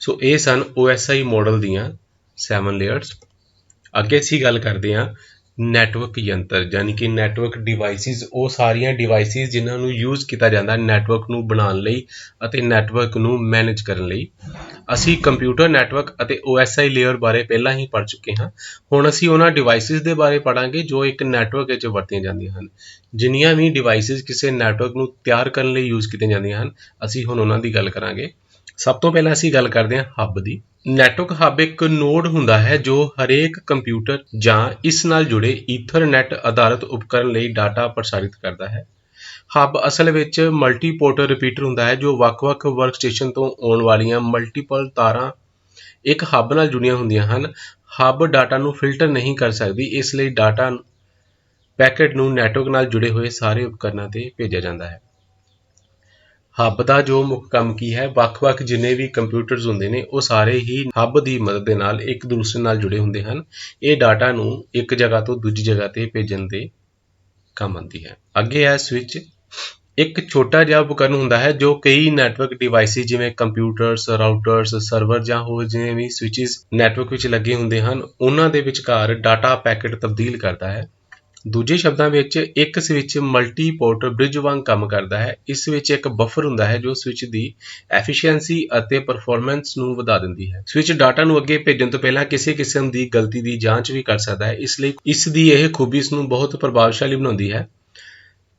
ਸੋ ਇਹ ਸਨ OSI ਮਾਡਲ ਦੀਆਂ 7 ਲੇਅਰਸ। ਅੱਗੇ ਅਸੀਂ ਗੱਲ ਕਰਦੇ ਹਾਂ ਨੈਟਵਰਕ ਯੰਤਰ ਯਾਨੀ ਕਿ ਨੈਟਵਰਕ ਡਿਵਾਈਸਿਸ, ਉਹ ਸਾਰੀਆਂ ਡਿਵਾਈਸਿਸ ਜਿਨ੍ਹਾਂ ਨੂੰ ਯੂਜ਼ ਕੀਤਾ ਜਾਂਦਾ ਨੈਟਵਰਕ ਨੂੰ ਬਣਾਉਣ ਲਈ ਅਤੇ ਨੈਟਵਰਕ ਨੂੰ ਮੈਨੇਜ ਕਰਨ ਲਈ। ਅਸੀਂ ਕੰਪਿਊਟਰ ਨੈਟਵਰਕ ਅਤੇ OSI ਲੇਅਰ ਬਾਰੇ ਪਹਿਲਾਂ ਹੀ ਪੜ੍ਹ ਚੁੱਕੇ ਹਾਂ। ਹੁਣ ਅਸੀਂ ਉਹਨਾਂ ਡਿਵਾਈਸਿਸ ਦੇ ਬਾਰੇ ਪੜ੍ਹਾਂਗੇ ਜੋ ਇੱਕ ਨੈਟਵਰਕ ਵਿੱਚ ਵਰਤੀਆਂ ਜਾਂਦੀਆਂ ਹਨ। ਜਿੰਨੀਆਂ ਵੀ ਡਿਵਾਈਸਿਸ ਕਿਸੇ ਨੈਟਵਰਕ ਨੂੰ ਤਿਆਰ ਕਰਨ ਲਈ ਯੂਜ਼ ਕੀਤੀਆਂ ਜਾਂਦੀਆਂ ਹਨ, ਅਸੀਂ ਹੁਣ ਉਹਨਾਂ ਦੀ ਗੱਲ ਕਰਾਂਗੇ। ਸਭ ਤੋਂ ਪਹਿਲਾਂ ਅਸੀਂ ਗੱਲ ਕਰਦੇ ਹਾਂ ਹੱਬ ਦੀ। ਨੈਟਵਰਕ ਹੱਬ ਇੱਕ ਨੋਡ ਹੁੰਦਾ ਹੈ ਜੋ ਹਰੇਕ ਕੰਪਿਊਟਰ ਜਾਂ ਇਸ ਨਾਲ ਜੁੜੇ ਈਥਰਨੈਟ ਆਧਾਰਿਤ ਉਪਕਰਨ ਲਈ ਡਾਟਾ ਪ੍ਰਸਾਰਿਤ ਕਰਦਾ ਹੈ। ਹੱਬ ਅਸਲ ਵਿੱਚ ਮਲਟੀਪੋਰਟ ਰਿਪੀਟਰ ਹੁੰਦਾ ਹੈ ਜੋ ਵੱਖ-ਵੱਖ ਵਰਕਸਟੇਸ਼ਨ ਤੋਂ ਆਉਣ ਵਾਲੀਆਂ ਮਲਟੀਪਲ ਤਾਰਾਂ ਇੱਕ ਹੱਬ ਨਾਲ ਜੁੜੀਆਂ ਹੁੰਦੀਆਂ ਹਨ। ਹੱਬ ਡਾਟਾ ਨੂੰ ਫਿਲਟਰ ਨਹੀਂ ਕਰ ਸਕਦੀ, ਇਸ ਲਈ ਡਾਟਾ ਪੈਕੇਟ ਨੂੰ ਨੈਟਵਰਕ ਨਾਲ ਜੁੜੇ ਹੋਏ ਸਾਰੇ ਉਪਕਰਨਾਂ ਤੇ ਭੇਜਿਆ ਜਾਂਦਾ ਹੈ। ਹੱਬ ਦਾ ਜੋ ਮੁੱਖ ਕੰਮ ਕੀ ਹੈ, ਵੱਖ-ਵੱਖ ਜਿੰਨੇ ਵੀ ਕੰਪਿਊਟਰਸ ਹੁੰਦੇ ਨੇ ਉਹ ਸਾਰੇ ਹੀ ਹੱਬ ਦੀ ਮਦਦ ਦੇ ਨਾਲ ਇੱਕ ਦੂਸਰੇ ਨਾਲ ਜੁੜੇ ਹੁੰਦੇ ਹਨ। ਇਹ ਡਾਟਾ ਨੂੰ ਇੱਕ ਜਗ੍ਹਾ ਤੋਂ ਦੂਜੀ ਜਗ੍ਹਾ ਤੇ ਭੇਜਣ ਦੇ ਕੰਮ ਆਉਂਦੀ ਹੈ। ਅੱਗੇ ਹੈ ਸਵਿਚ। ਇੱਕ ਛੋਟਾ ਜਿਹਾ ਉਪਕਰਨ ਹੁੰਦਾ ਹੈ ਜੋ ਕਈ ਨੈਟਵਰਕ ਡਿਵਾਈਸਿਸ ਜਿਵੇਂ ਕੰਪਿਊਟਰਸ, ਰਾਊਟਰਸ, ਸਰਵਰ ਜਾਂ ਹੋਰ ਜਿਵੇਂ ਵੀ ਸਵਿਚਸ ਨੈਟਵਰਕ ਵਿੱਚ ਲੱਗੇ ਹੁੰਦੇ ਹਨ, ਉਹਨਾਂ ਦੇ ਵਿਚਕਾਰ ਡਾਟਾ ਪੈਕੇਟ ਤਬਦੀਲ ਕਰਦਾ ਹੈ। ਦੂਜੇ ਸ਼ਬਦਾਂ ਵਿੱਚ ਇੱਕ ਸਵਿਚ ਮਲਟੀਪੋਰਟ ਬ੍ਰਿਜ ਵਾਂਗ ਕੰਮ ਕਰਦਾ ਹੈ। ਇਸ ਵਿੱਚ ਇੱਕ ਬਫਰ ਹੁੰਦਾ ਹੈ ਜੋ ਸਵਿਚ ਦੀ ਐਫੀਸ਼ੀਐਂਸੀ ਅਤੇ ਪਰਫਾਰਮੈਂਸ ਨੂੰ ਵਧਾ ਦਿੰਦੀ ਹੈ। ਸਵਿਚ ਡਾਟਾ ਨੂੰ ਅੱਗੇ ਭੇਜਣ ਤੋਂ ਪਹਿਲਾਂ ਕਿਸੇ ਕਿਸਮ ਦੀ ਗਲਤੀ ਦੀ ਜਾਂਚ ਵੀ ਕਰ ਸਕਦਾ ਹੈ। ਇਸ ਲਈ ਇਸ ਦੀ ਇਹ ਖੂਬੀ ਇਸ ਨੂੰ ਬਹੁਤ ਪ੍ਰਭਾਵਸ਼ਾਲੀ ਬਣਾਉਂਦੀ ਹੈ,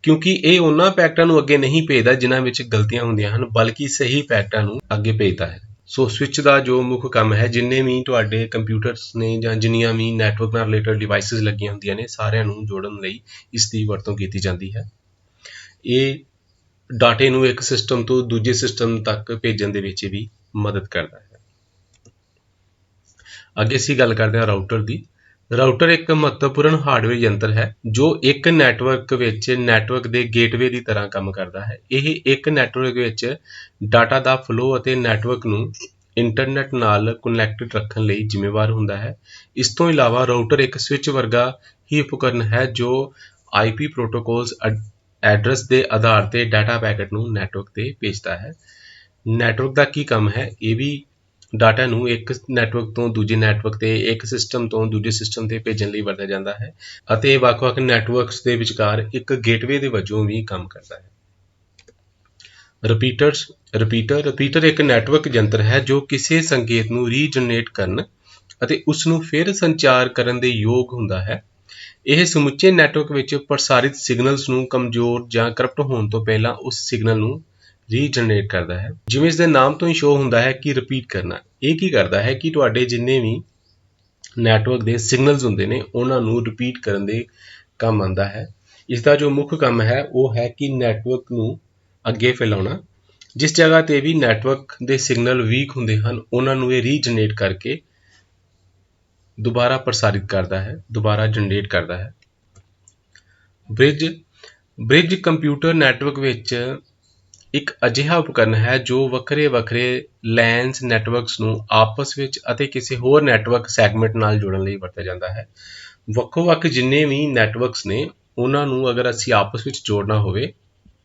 ਕਿਉਂਕਿ ਇਹ ਉਹਨਾਂ ਪੈਕਟਾਂ ਨੂੰ ਅੱਗੇ ਨਹੀਂ ਭੇਜਦਾ ਜਿਨ੍ਹਾਂ ਵਿੱਚ ਗਲਤੀਆਂ ਹੁੰਦੀਆਂ ਹਨ, ਬਲਕਿ ਸਹੀ ਪੈਕਟਾਂ ਨੂੰ ਅੱਗੇ ਭੇਜਦਾ ਹੈ। ਸੋ ਸਵਿਚ ਦਾ ਜੋ ਮੁੱਖ ਕੰਮ ਹੈ, ਜਿੰਨੇ ਵੀ ਤੁਹਾਡੇ ਕੰਪਿਊਟਰਸ ਨੇ ਜਾਂ ਜਿੰਨੀਆਂ ਵੀ ਨੈਟਵਰਕ ਨਾਲ ਰਿਲੇਟਡ ਡਿਵਾਈਸਿਸ ਲੱਗੀਆਂ ਹੁੰਦੀਆਂ ਨੇ, ਸਾਰਿਆਂ ਨੂੰ ਜੋੜਨ ਲਈ ਇਸ ਦੀ ਵਰਤੋਂ ਕੀਤੀ ਜਾਂਦੀ ਹੈ। ਇਹ ਡਾਟੇ ਨੂੰ ਇੱਕ ਸਿਸਟਮ ਤੋਂ ਦੂਜੇ ਸਿਸਟਮ ਤੱਕ ਭੇਜਣ ਦੇ ਵਿੱਚ ਵੀ ਮਦਦ ਕਰਦਾ ਹੈ। ਅੱਗੇ ਅਸੀਂ ਗੱਲ ਕਰਦੇ ਹਾਂ ਰਾਊਟਰ ਦੀ। ਰਾਊਟਰ ਇੱਕ ਮਹੱਤਵਪੂਰਨ ਹਾਰਡਵੇਅਰ ਯੰਤਰ ਹੈ ਜੋ ਇੱਕ ਨੈਟਵਰਕ ਵਿੱਚ ਨੈਟਵਰਕ ਦੇ ਗੇਟਵੇ ਦੀ ਤਰ੍ਹਾਂ ਕੰਮ ਕਰਦਾ ਹੈ। ਇਹ ਇੱਕ ਨੈਟਵਰਕ ਵਿੱਚ ਡਾਟਾ ਦਾ ਫਲੋ ਅਤੇ ਨੈਟਵਰਕ ਨੂੰ ਇੰਟਰਨੈਟ ਨਾਲ ਕਨੈਕਟਡ ਰੱਖਣ ਲਈ ਜ਼ਿੰਮੇਵਾਰ ਹੁੰਦਾ ਹੈ। ਇਸ ਤੋਂ ਇਲਾਵਾ ਰਾਊਟਰ ਇੱਕ ਸਵਿਚ ਵਰਗਾ ਹੀ ਉਪਕਰਨ ਹੈ ਜੋ IP ਪ੍ਰੋਟੋਕੋਲਸ ਐਡਰੈਸ ਦੇ ਆਧਾਰ ਤੇ ਡਾਟਾ ਪੈਕੇਟ ਨੂੰ ਨੈਟਵਰਕ ਤੇ ਭੇਜਦਾ ਹੈ। ਨੈਟਵਰਕ ਦਾ ਕੀ ਕੰਮ ਹੈ? ਇਹ ਵੀ ਡਾਟਾ ਨੂੰ ਇੱਕ ਨੈਟਵਰਕ ਤੋਂ ਦੂਜੇ ਨੈਟਵਰਕ ਤੇ, ਇੱਕ ਸਿਸਟਮ ਤੋਂ ਦੂਜੇ ਸਿਸਟਮ ਤੇ ਭੇਜਣ ਲਈ ਵਰਤਿਆ ਜਾਂਦਾ ਹੈ ਅਤੇ ਇਹ ਵੱਖ-ਵੱਖ ਨੈਟਵਰਕਸ ਦੇ ਵਿਚਕਾਰ ਇੱਕ ਗੇਟਵੇ ਦੇ ਵਜੋਂ ਵੀ ਕੰਮ ਕਰਦਾ ਹੈ। ਰਿਪੀਟਰ ਇੱਕ ਨੈਟਵਰਕ ਯੰਤਰ ਹੈ ਜੋ ਕਿਸੇ ਸੰਕੇਤ ਨੂੰ ਰੀਜਨਰੇਟ ਕਰਨ ਅਤੇ ਉਸ ਨੂੰ ਫਿਰ ਸੰਚਾਰ ਕਰਨ ਦੇ ਯੋਗ ਹੁੰਦਾ ਹੈ। ਇਹ ਸਮੁੱਚੇ ਨੈਟਵਰਕ ਵਿੱਚ ਪ੍ਰਸਾਰਿਤ ਸਿਗਨਲਸ ਨੂੰ ਕਮਜ਼ੋਰ ਜਾਂ ਕਰਪਟ ਹੋਣ ਤੋਂ ਪਹਿਲਾਂ ਉਸ ਸਿਗਨਲ ਨੂੰ ਰੀਜਨਰੇਟ ਕਰਦਾ ਹੈ। ਜਿਵੇਂ ਇਸ ਦੇ ਨਾਮ ਤੋਂ ਹੀ ਸ਼ੋ ਹੁੰਦਾ ਹੈ ਕਿ ਰਿਪੀਟ ਕਰਨਾ। ਇਹ ਕੀ ਕਰਦਾ ਹੈ ਕਿ ਤੁਹਾਡੇ ਜਿੰਨੇ ਵੀ ਨੈਟਵਰਕ ਦੇ ਸਿਗਨਲਸ ਹੁੰਦੇ ਨੇ ਉਹਨਾਂ ਨੂੰ ਰਿਪੀਟ ਕਰਨ ਦੇ ਕੰਮ ਆਉਂਦਾ ਹੈ। ਇਸ ਦਾ ਜੋ ਮੁੱਖ ਕੰਮ ਹੈ ਉਹ ਹੈ ਕਿ ਨੈਟਵਰਕ ਨੂੰ ਅੱਗੇ ਫੈਲਾਉਣਾ। ਜਿਸ ਜਗ੍ਹਾ ਤੇ ਵੀ ਨੈਟਵਰਕ ਦੇ ਸਿਗਨਲ ਵੀਕ ਹੁੰਦੇ ਹਨ ਉਹਨਾਂ ਨੂੰ ਇਹ ਰੀਜਨਰੇਟ ਕਰਕੇ ਦੁਬਾਰਾ ਪ੍ਰਸਾਰਿਤ ਕਰਦਾ ਹੈ, ਦੁਬਾਰਾ ਜਨਰੇਟ ਕਰਦਾ ਹੈ। ਬ੍ਰਿਜ ਕੰਪਿਊਟਰ ਨੈਟਵਰਕ ਵਿੱਚ ਇੱਕ ਅਜਿਹਾ ਉਪਕਰਨ ਹੈ ਜੋ ਵੱਖਰੇ ਲੈਨਸ ਨੈਟਵਰਕਸ ਨੂੰ ਆਪਸ ਵਿੱਚ ਅਤੇ ਕਿਸੇ ਹੋਰ ਨੈਟਵਰਕ ਸੈਗਮੈਂਟ ਨਾਲ ਜੋੜਨ ਲਈ ਵਰਤਿਆ ਜਾਂਦਾ ਹੈ। ਵੱਖੋ-ਵੱਖ ਜਿੰਨੇ ਵੀ ਨੈਟਵਰਕਸ ਨੇ ਉਹਨਾਂ ਨੂੰ ਅਗਰ ਅਸੀਂ ਆਪਸ ਵਿੱਚ ਜੋੜਨਾ ਹੋਵੇ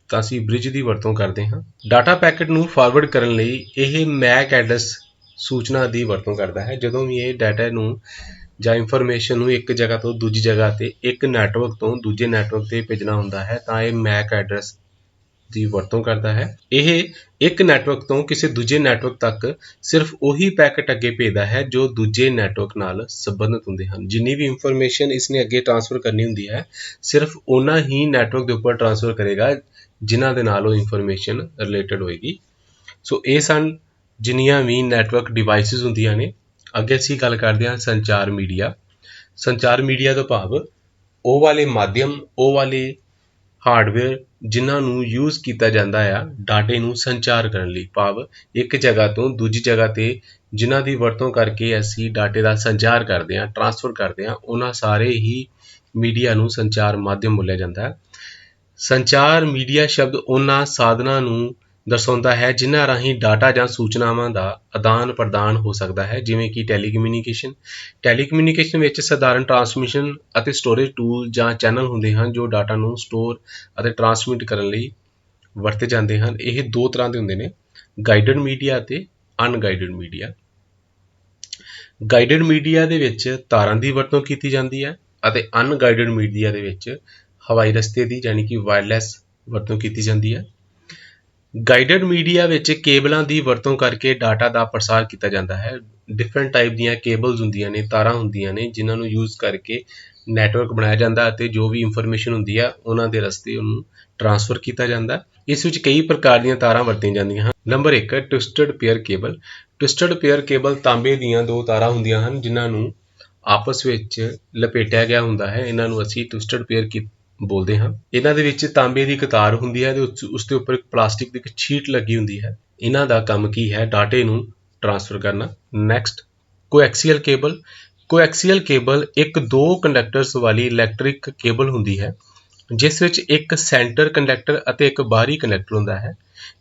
ਤਾਂ ਅਸੀਂ ਬ੍ਰਿਜ ਦੀ ਵਰਤੋਂ ਕਰਦੇ ਹਾਂ। ਡਾਟਾ ਪੈਕੇਟ ਨੂੰ ਫਾਰਵਰਡ ਕਰਨ ਲਈ ਇਹ ਮੈਕ ਐਡਰੈਸ ਸੂਚਨਾ ਦੀ ਵਰਤੋਂ ਕਰਦਾ ਹੈ। ਜਦੋਂ ਵੀ ਇਹ ਡਾਟਾ ਨੂੰ ਜਾਂ ਇਨਫੋਰਮੇਸ਼ਨ ਨੂੰ ਇੱਕ ਜਗ੍ਹਾ ਤੋਂ ਦੂਜੀ ਜਗ੍ਹਾ ਤੇ, ਇੱਕ ਨੈਟਵਰਕ ਤੋਂ ਦੂਜੇ ਨੈਟਵਰਕ ਤੇ ਭੇਜਣਾ ਹੁੰਦਾ ਹੈ ਤਾਂ ਇਹ ਮੈਕ ਐਡਰੈਸ ਦੀ ਵਰਤੋਂ ਕਰਦਾ ਹੈ। ਇਹ ਇੱਕ ਨੈਟਵਰਕ ਤੋਂ ਕਿਸੇ ਦੂਜੇ ਨੈਟਵਰਕ ਤੱਕ ਸਿਰਫ ਉਹੀ ਪੈਕੇਟ ਅੱਗੇ ਭੇਜਦਾ ਹੈ ਜੋ ਦੂਜੇ ਨੈਟਵਰਕ ਨਾਲ ਸੰਬੰਧਿਤ ਹੁੰਦੇ ਹਨ। ਜਿੰਨੀ ਵੀ ਇਨਫੋਰਮੇਸ਼ਨ ਇਸਨੇ ਅੱਗੇ ਟ੍ਰਾਂਸਫਰ ਕਰਨੀ ਹੁੰਦੀ ਹੈ, ਸਿਰਫ ਉਹਨਾਂ ਹੀ ਨੈਟਵਰਕ ਦੇ ਉੱਪਰ ਟ੍ਰਾਂਸਫਰ ਕਰੇਗਾ ਜਿਨ੍ਹਾਂ ਦੇ ਨਾਲ ਉਹ ਇਨਫੋਰਮੇਸ਼ਨ ਰਿਲੇਟਡ ਹੋਏਗੀ। ਸੋ ਇਹ ਸਨ ਜਿੰਨੀਆਂ ਵੀ ਨੈਟਵਰਕ ਡਿਵਾਈਸਿਸ ਹੁੰਦੀਆਂ ਨੇ। ਅੱਗੇ ਅਸੀਂ ਗੱਲ ਕਰਦੇ ਹਾਂ ਸੰਚਾਰ ਮੀਡੀਆ। ਸੰਚਾਰ ਮੀਡੀਆ ਤੋਂ ਭਾਵ ਉਹ ਵਾਲੇ ਮਾਧਿਅਮ, ਉਹ ਵਾਲੇ ਹਾਰਡਵੇਅਰ ਜਿਨ੍ਹਾਂ ਨੂੰ ਯੂਜ਼ ਕੀਤਾ ਜਾਂਦਾ ਆ ਡਾਟੇ ਨੂੰ ਸੰਚਾਰ ਕਰਨ ਲਈ, ਭਾਵ ਇੱਕ ਜਗ੍ਹਾ ਤੋਂ ਦੂਜੀ ਜਗ੍ਹਾ ਤੇ ਜਿਨ੍ਹਾਂ ਦੀ ਵਰਤੋਂ ਕਰਕੇ ਅਸੀਂ ਡਾਟੇ ਦਾ ਸੰਚਾਰ ਕਰਦੇ ਹਾਂ, ਟ੍ਰਾਂਸਫਰ ਕਰਦੇ ਹਾਂ, ਉਹਨਾਂ ਸਾਰੇ ਹੀ ਮੀਡੀਆ ਨੂੰ ਸੰਚਾਰ ਮਾਧਿਅਮ ਬੋਲਿਆ ਜਾਂਦਾ ਹੈ। ਸੰਚਾਰ ਮੀਡੀਆ ਸ਼ਬਦ ਉਹਨਾਂ ਸਾਧਨਾਂ ਨੂੰ ਦਰਸਾਉਂਦਾ ਹੈ ਜਿਨ੍ਹਾਂ ਰਾਹੀਂ ਡਾਟਾ ਜਾਂ ਸੂਚਨਾਵਾਂ ਦਾ ਆਦਾਨ ਪ੍ਰਦਾਨ ਹੋ ਸਕਦਾ ਹੈ, ਜਿਵੇਂ ਕਿ ਟੈਲੀਕਮਿਊਨੀਕੇਸ਼ਨ ਵਿੱਚ ਸਧਾਰਨ ਟ੍ਰਾਂਸਮਿਸ਼ਨ ਅਤੇ ਸਟੋਰੇਜ ਟੂਲ ਜਾਂ ਚੈਨਲ ਹੁੰਦੇ ਹਨ ਜੋ ਡਾਟਾ ਨੂੰ ਸਟੋਰ ਅਤੇ ਟ੍ਰਾਂਸਮਿਟ ਕਰਨ ਲਈ ਵਰਤੇ ਜਾਂਦੇ ਹਨ। ਇਹ ਦੋ ਤਰ੍ਹਾਂ ਦੇ ਹੁੰਦੇ ਨੇ, ਗਾਈਡਡ ਮੀਡੀਆ ਅਤੇ ਅਨਗਾਈਡਡ ਮੀਡੀਆ। ਗਾਈਡਡ ਮੀਡੀਆ ਦੇ ਵਿੱਚ ਤਾਰਾਂ ਦੀ ਵਰਤੋਂ ਕੀਤੀ ਜਾਂਦੀ ਹੈ ਅਤੇ ਅਨਗਾਈਡਡ ਮੀਡੀਆ ਦੇ ਵਿੱਚ ਹਵਾਈ ਰਸਤੇ ਦੀ ਯਾਨੀ ਕਿ ਵਾਇਰਲੈਸ ਵਰਤੋਂ ਕੀਤੀ ਜਾਂਦੀ ਹੈ। ਗਾਈਡਡ ਮੀਡੀਆ ਵਿੱਚ ਕੇਬਲਾਂ ਦੀ ਵਰਤੋਂ ਕਰਕੇ ਡਾਟਾ ਦਾ ਪ੍ਰਸਾਰ ਕੀਤਾ ਜਾਂਦਾ ਹੈ। ਡਿਫਰੈਂਟ ਟਾਈਪ ਦੀਆਂ ਕੇਬਲਸ ਹੁੰਦੀਆਂ ਨੇ, ਤਾਰਾਂ ਹੁੰਦੀਆਂ ਨੇ, ਜਿਨ੍ਹਾਂ ਨੂੰ ਯੂਜ਼ ਕਰਕੇ ਨੈਟਵਰਕ ਬਣਾਇਆ ਜਾਂਦਾ ਅਤੇ ਜੋ ਵੀ ਇਨਫੋਰਮੇਸ਼ਨ ਹੁੰਦੀ ਹੈ ਉਹਨਾਂ ਦੇ ਰਸਤੇ ਉਹਨੂੰ ਟਰਾਂਸਫਰ ਕੀਤਾ ਜਾਂਦਾ। ਇਸ ਵਿੱਚ ਕਈ ਪ੍ਰਕਾਰ ਦੀਆਂ ਤਾਰਾਂ ਵਰਤੀਆਂ ਜਾਂਦੀਆਂ ਹਨ। Number 1 twisted pair cable. Twisted pair cable ਤਾਂਬੇ ਦੀਆਂ ਦੋ ਤਾਰਾਂ ਹੁੰਦੀਆਂ ਹਨ ਜਿਨ੍ਹਾਂ ਨੂੰ ਆਪਸ ਵਿੱਚ ਲਪੇਟਿਆ ਗਿਆ ਹੁੰਦਾ ਹੈ। ਇਹਨਾਂ ਨੂੰ ਅਸੀਂ ਟਵਿਸਟਡ ਪੇਅਰ ਬੋਲਦੇ ਹਾਂ। ਇਹਨਾਂ ਦੇ ਵਿੱਚ ਤਾਂਬੇ ਦੀ ਇੱਕ ਤਾਰ ਹੁੰਦੀ ਹੈ ਤੇ ਉਸ ਦੇ ਉੱਪਰ ਇੱਕ ਪਲਾਸਟਿਕ ਦੀ ਇੱਕ ਸ਼ੀਟ ਲੱਗੀ ਹੁੰਦੀ ਹੈ। ਇਹਨਾਂ ਦਾ ਕੰਮ ਕੀ ਹੈ? ਡਾਟੇ ਨੂੰ ਟਰਾਂਸਫਰ ਕਰਨਾ। Next coaxial cable. Coaxial cable ਇੱਕ ਦੋ ਕੰਡਕਟਰਸ ਵਾਲੀ ਇਲੈਕਟ੍ਰਿਕ ਕੇਬਲ ਹੁੰਦੀ ਹੈ ਜਿਸ ਵਿੱਚ ਇੱਕ ਸੈਂਟਰ ਕੰਡਕਟਰ ਅਤੇ ਇੱਕ ਬਾਹਰੀ ਕੰਡਕਟਰ ਹੁੰਦਾ ਹੈ।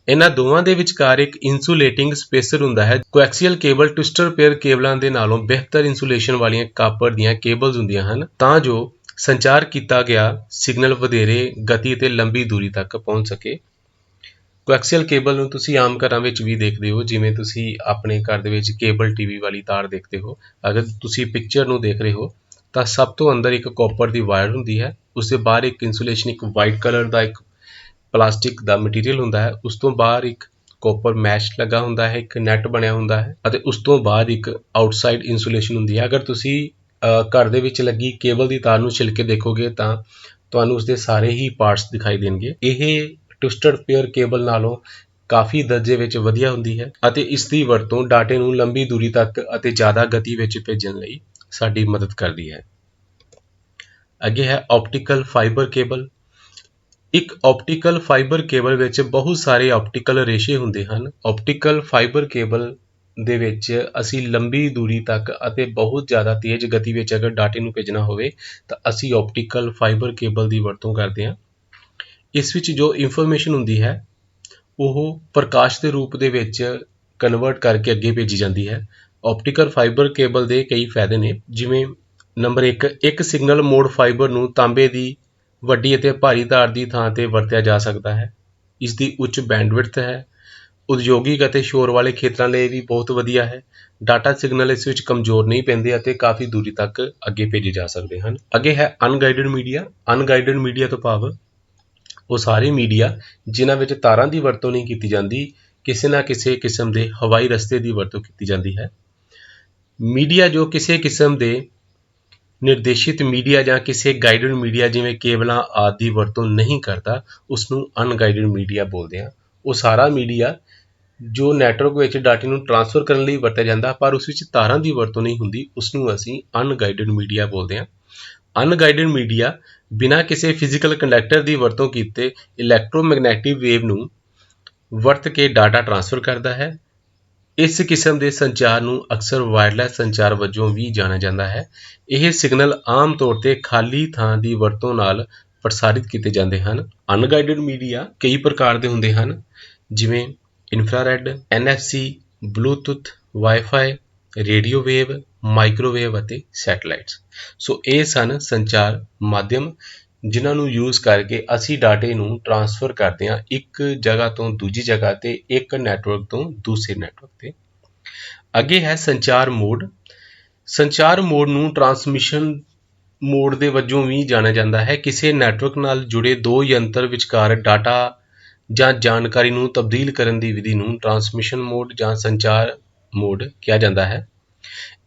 ਇਹਨਾਂ ਦੋਵਾਂ ਦੇ ਵਿਚਕਾਰ ਇੱਕ ਇਨਸੂਲੇਟਿੰਗ ਸਪੇਸਰ ਹੁੰਦਾ ਹੈ। ਕੋਐਕਸੀਅਲ ਕੇਬਲ ਟਵਿਸਟਡ ਪੇਅਰ ਕੇਬਲਾਂ ਦੇ ਨਾਲੋਂ ਬਿਹਤਰ ਇਨਸੂਲੇਸ਼ਨ ਵਾਲੀਆਂ ਕਾਪਰ ਦੀਆਂ ਕੇਬਲਸ ਹੁੰਦੀਆਂ ਹਨ ਤਾਂ ਜੋ ਸੰਚਾਰ ਕੀਤਾ ਗਿਆ ਸਿਗਨਲ ਵਧੇਰੇ ਗਤੀ ਤੇ ਲੰਬੀ ਦੂਰੀ ਤੱਕ ਪਹੁੰਚ ਸਕੇ। ਕੋਐਕਸੀਅਲ ਕੇਬਲ ਨੂੰ ਤੁਸੀਂ ਆਮ ਘਰਾਂ ਵਿੱਚ ਵੀ ਦੇਖਦੇ ਹੋ, ਜਿਵੇਂ ਤੁਸੀਂ ਆਪਣੇ ਘਰ ਦੇ ਵਿੱਚ ਕੇਬਲ ਟੀਵੀ ਵਾਲੀ ਤਾਰ ਦੇਖਦੇ ਹੋ। ਅਗਰ ਤੁਸੀਂ ਪਿਕਚਰ ਨੂੰ ਦੇਖ ਰਹੇ ਹੋ ਤਾਂ ਸਭ ਤੋਂ ਅੰਦਰ ਇੱਕ ਕਾਪਰ ਦੀ ਵਾਇਰ ਹੁੰਦੀ ਹੈ, ਉਸ ਦੇ ਬਾਹਰ ਇੱਕ ਇਨਸੂਲੇਸ਼ਨ, ਇੱਕ ਵਾਈਟ ਕਲਰ ਦਾ ਇੱਕ ਪਲਾਸਟਿਕ ਦਾ ਮਟੀਰੀਅਲ ਹੁੰਦਾ ਹੈ, ਉਸ ਤੋਂ ਬਾਹਰ ਇੱਕ ਕਾਪਰ ਮੈਸ਼ ਲੱਗਾ ਹੁੰਦਾ ਹੈ, ਇੱਕ ਨੈਟ ਬਣਿਆ ਹੁੰਦਾ ਹੈ ਅਤੇ ਉਸ ਤੋਂ ਬਾਅਦ ਇੱਕ ਆਊਟਸਾਈਡ ਇਨਸੂਲੇਸ਼ਨ ਹੁੰਦੀ ਹੈ। ਅਗਰ ਤੁਸੀਂ ਘਰ ਦੇ ਵਿੱਚ ਲੱਗੀ ਕੇਬਲ ਦੀ ਤਾਰ ਨੂੰ ਛਿਲ ਕੇ ਦੇਖੋਗੇ ਤਾਂ ਤੁਹਾਨੂੰ ਉਸਦੇ ਸਾਰੇ ਹੀ ਪਾਰਟਸ ਦਿਖਾਈ ਦੇਣਗੇ। ਇਹ ਟਵਿਸਟਡ ਪੇਅਰ ਕੇਬਲ ਨਾਲੋਂ ਕਾਫੀ ਦਰਜੇ ਵਿੱਚ ਵਧੀਆ ਹੁੰਦੀ ਹੈ ਅਤੇ ਇਸ ਦੀ ਵਰਤੋਂ ਡਾਟੇ ਨੂੰ ਲੰਬੀ ਦੂਰੀ ਤੱਕ ਅਤੇ ਜ਼ਿਆਦਾ ਗਤੀ ਵਿੱਚ ਭੇਜਣ ਲਈ ਸਾਡੀ ਮਦਦ ਕਰਦੀ ਹੈ। ਅੱਗੇ ਹੈ ਆਪਟੀਕਲ ਫਾਈਬਰ ਕੇਬਲ। ਇੱਕ ਆਪਟੀਕਲ ਫਾਈਬਰ ਕੇਬਲ ਵਿੱਚ ਬਹੁਤ ਸਾਰੇ ਆਪਟੀਕਲ ਰੇਸ਼ੇ ਹੁੰਦੇ ਹਨ। ਆਪਟੀਕਲ ਫਾਈਬਰ ਕੇਬਲ ਦੇ ਵਿੱਚ ਅਸੀਂ ਲੰਬੀ ਦੂਰੀ ਤੱਕ ਅਤੇ ਬਹੁਤ ਜ਼ਿਆਦਾ ਤੇਜ਼ ਗਤੀ ਵਿੱਚ ਅਗਰ ਡਾਟੇ ਨੂੰ ਭੇਜਣਾ ਹੋਵੇ ਤਾਂ ਅਸੀਂ ਆਪਟੀਕਲ ਫਾਈਬਰ ਕੇਬਲ ਦੀ ਵਰਤੋਂ ਕਰਦੇ ਹਾਂ। ਇਸ ਵਿੱਚ ਜੋ ਇਨਫੋਰਮੇਸ਼ਨ ਹੁੰਦੀ ਹੈ ਉਹ ਪ੍ਰਕਾਸ਼ ਦੇ ਰੂਪ ਦੇ ਵਿੱਚ ਕਨਵਰਟ ਕਰਕੇ ਅੱਗੇ ਭੇਜੀ ਜਾਂਦੀ ਹੈ। ਆਪਟੀਕਲ ਫਾਈਬਰ ਕੇਬਲ ਦੇ ਕਈ ਫਾਇਦੇ ਨੇ, ਜਿਵੇਂ ਨੰਬਰ 1 ਇੱਕ ਸਿਗਨਲ ਮੋਡ ਫਾਈਬਰ ਨੂੰ ਤਾਂਬੇ ਦੀ ਵੱਡੀ ਅਤੇ ਭਾਰੀ ਤਾਰ ਦੀ ਥਾਂ ਤੇ ਵਰਤਿਆ ਜਾ ਸਕਦਾ ਹੈ। ਇਸ ਦੀ ਉੱਚ ਬੈਂਡਵਿਡਥ ਹੈ। ਉਦਯੋਗਿਕ ਅਤੇ ਸ਼ੋਰ ਵਾਲੇ ਖੇਤਰਾਂ ਲਈ ਵੀ ਬਹੁਤ ਵਧੀਆ ਹੈ। ਡਾਟਾ ਸਿਗਨਲ ਇਸ ਵਿੱਚ ਕਮਜ਼ੋਰ ਨਹੀਂ ਪੈਂਦੇ ਅਤੇ ਕਾਫੀ ਦੂਰੀ ਤੱਕ ਅੱਗੇ ਭੇਜੇ ਜਾ ਸਕਦੇ ਹਨ। ਅੱਗੇ ਹੈ ਅਨਗਾਈਡਡ ਮੀਡੀਆ। ਅਨਗਾਈਡਡ ਮੀਡੀਆ ਤੋਂ ਭਾਵ ਉਹ ਸਾਰੇ ਮੀਡੀਆ ਜਿਨ੍ਹਾਂ ਵਿੱਚ ਤਾਰਾਂ ਦੀ ਵਰਤੋਂ ਨਹੀਂ ਕੀਤੀ ਜਾਂਦੀ, ਕਿਸੇ ਨਾ ਕਿਸੇ ਕਿਸਮ ਦੇ ਹਵਾਈ ਰਸਤੇ ਦੀ ਵਰਤੋਂ ਕੀਤੀ ਜਾਂਦੀ ਹੈ। ਮੀਡੀਆ ਜੋ ਕਿਸੇ ਕਿਸਮ ਦੇ ਨਿਰਦੇਸ਼ਿਤ ਮੀਡੀਆ ਜਾਂ ਕਿਸੇ ਗਾਈਡਡ ਮੀਡੀਆ ਜਿਵੇਂ ਕੇਬਲਾਂ ਆਦਿ ਦੀ ਵਰਤੋਂ ਨਹੀਂ ਕਰਦਾ, ਉਸ ਨੂੰ ਅਨਗਾਈਡਡ ਮੀਡੀਆ ਬੋਲਦੇ ਹਾਂ। ਉਹ ਸਾਰਾ ਮੀਡੀਆ ਜੋ ਨੈਟਵਰਕ ਵਿੱਚ ਡਾਟੇ ਨੂੰ ਟਰਾਂਸਫਰ ਕਰਨ ਲਈ ਵਰਤਿਆ ਜਾਂਦਾ ਪਰ ਉਸ ਵਿੱਚ ਤਾਰਾਂ ਦੀ ਵਰਤੋਂ ਨਹੀਂ ਹੁੰਦੀ, ਉਸ ਨੂੰ ਅਸੀਂ ਅਨਗਾਈਡਡ ਮੀਡੀਆ ਬੋਲਦੇ ਹਾਂ। ਅਨਗਾਈਡਡ ਮੀਡੀਆ ਬਿਨਾਂ ਕਿਸੇ ਫਿਜ਼ੀਕਲ ਕੰਡਕਟਰ ਦੀ ਵਰਤੋਂ ਕੀਤੇ ਇਲੈਕਟ੍ਰੋਮੈਗਨੈਟਿਕ ਵੇਵ ਨੂੰ ਵਰਤ ਕੇ ਡਾਟਾ ਟਰਾਂਸਫਰ ਕਰਦਾ ਹੈ। ਇਸ ਕਿਸਮ ਦੇ ਸੰਚਾਰ ਨੂੰ ਅਕਸਰ ਵਾਇਰਲੈਸ ਸੰਚਾਰ ਵਜੋਂ ਵੀ ਜਾਣਿਆ ਜਾਂਦਾ ਹੈ। ਇਹ ਸਿਗਨਲ ਆਮ ਤੌਰ ਤੇ ਖਾਲੀ ਥਾਂ ਦੀ ਵਰਤੋਂ ਨਾਲ ਪ੍ਰਸਾਰਿਤ ਕੀਤੇ ਜਾਂਦੇ ਹਨ। ਅਨਗਾਈਡਡ ਮੀਡੀਆ ਕਈ ਪ੍ਰਕਾਰ ਦੇ ਹੁੰਦੇ ਹਨ, ਜਿਵੇਂ infrared, NFC, Bluetooth, wifi, radio wave, microwave ਅਤੇ ਸੈਟਲਾਈਟਸ। ਸੋ ਇਹ ਸਨ ਸੰਚਾਰ ਮਾਧਿਅਮ ਜਿਨ੍ਹਾਂ ਨੂੰ ਯੂਜ਼ ਕਰਕੇ ਅਸੀਂ ਡਾਟੇ ਨੂੰ ਟਰਾਂਸਫਰ ਕਰਦੇ ਹਾਂ ਇੱਕ ਜਗ੍ਹਾ ਤੋਂ ਦੂਜੀ ਜਗ੍ਹਾ ਤੇ, ਇੱਕ ਨੈਟਵਰਕ ਤੋਂ ਦੂਸਰੇ ਨੈਟਵਰਕ ਤੇ। ਅੱਗੇ ਹੈ ਸੰਚਾਰ ਮੋਡ। ਸੰਚਾਰ ਮੋਡ ਨੂੰ ਟਰਾਂਸਮਿਸ਼ਨ ਮੋਡ ਦੇ ਵਜੋਂ ਵੀ ਜਾਣਿਆ ਜਾਂਦਾ ਹੈ। ਕਿਸੇ ਨੈਟਵਰਕ ਨਾਲ ਜੁੜੇ ਦੋ ਯੰਤਰ ਵਿਚਕਾਰ ਡਾਟਾ ਜਾਂ ਜਾਣਕਾਰੀ ਨੂੰ ਤਬਦੀਲ ਕਰਨ ਦੀ ਵਿਧੀ ਨੂੰ ਟਰਾਂਸਮਿਸ਼ਨ ਮੋਡ ਜਾਂ ਸੰਚਾਰ ਮੋਡ ਕਿਹਾ ਜਾਂਦਾ ਹੈ।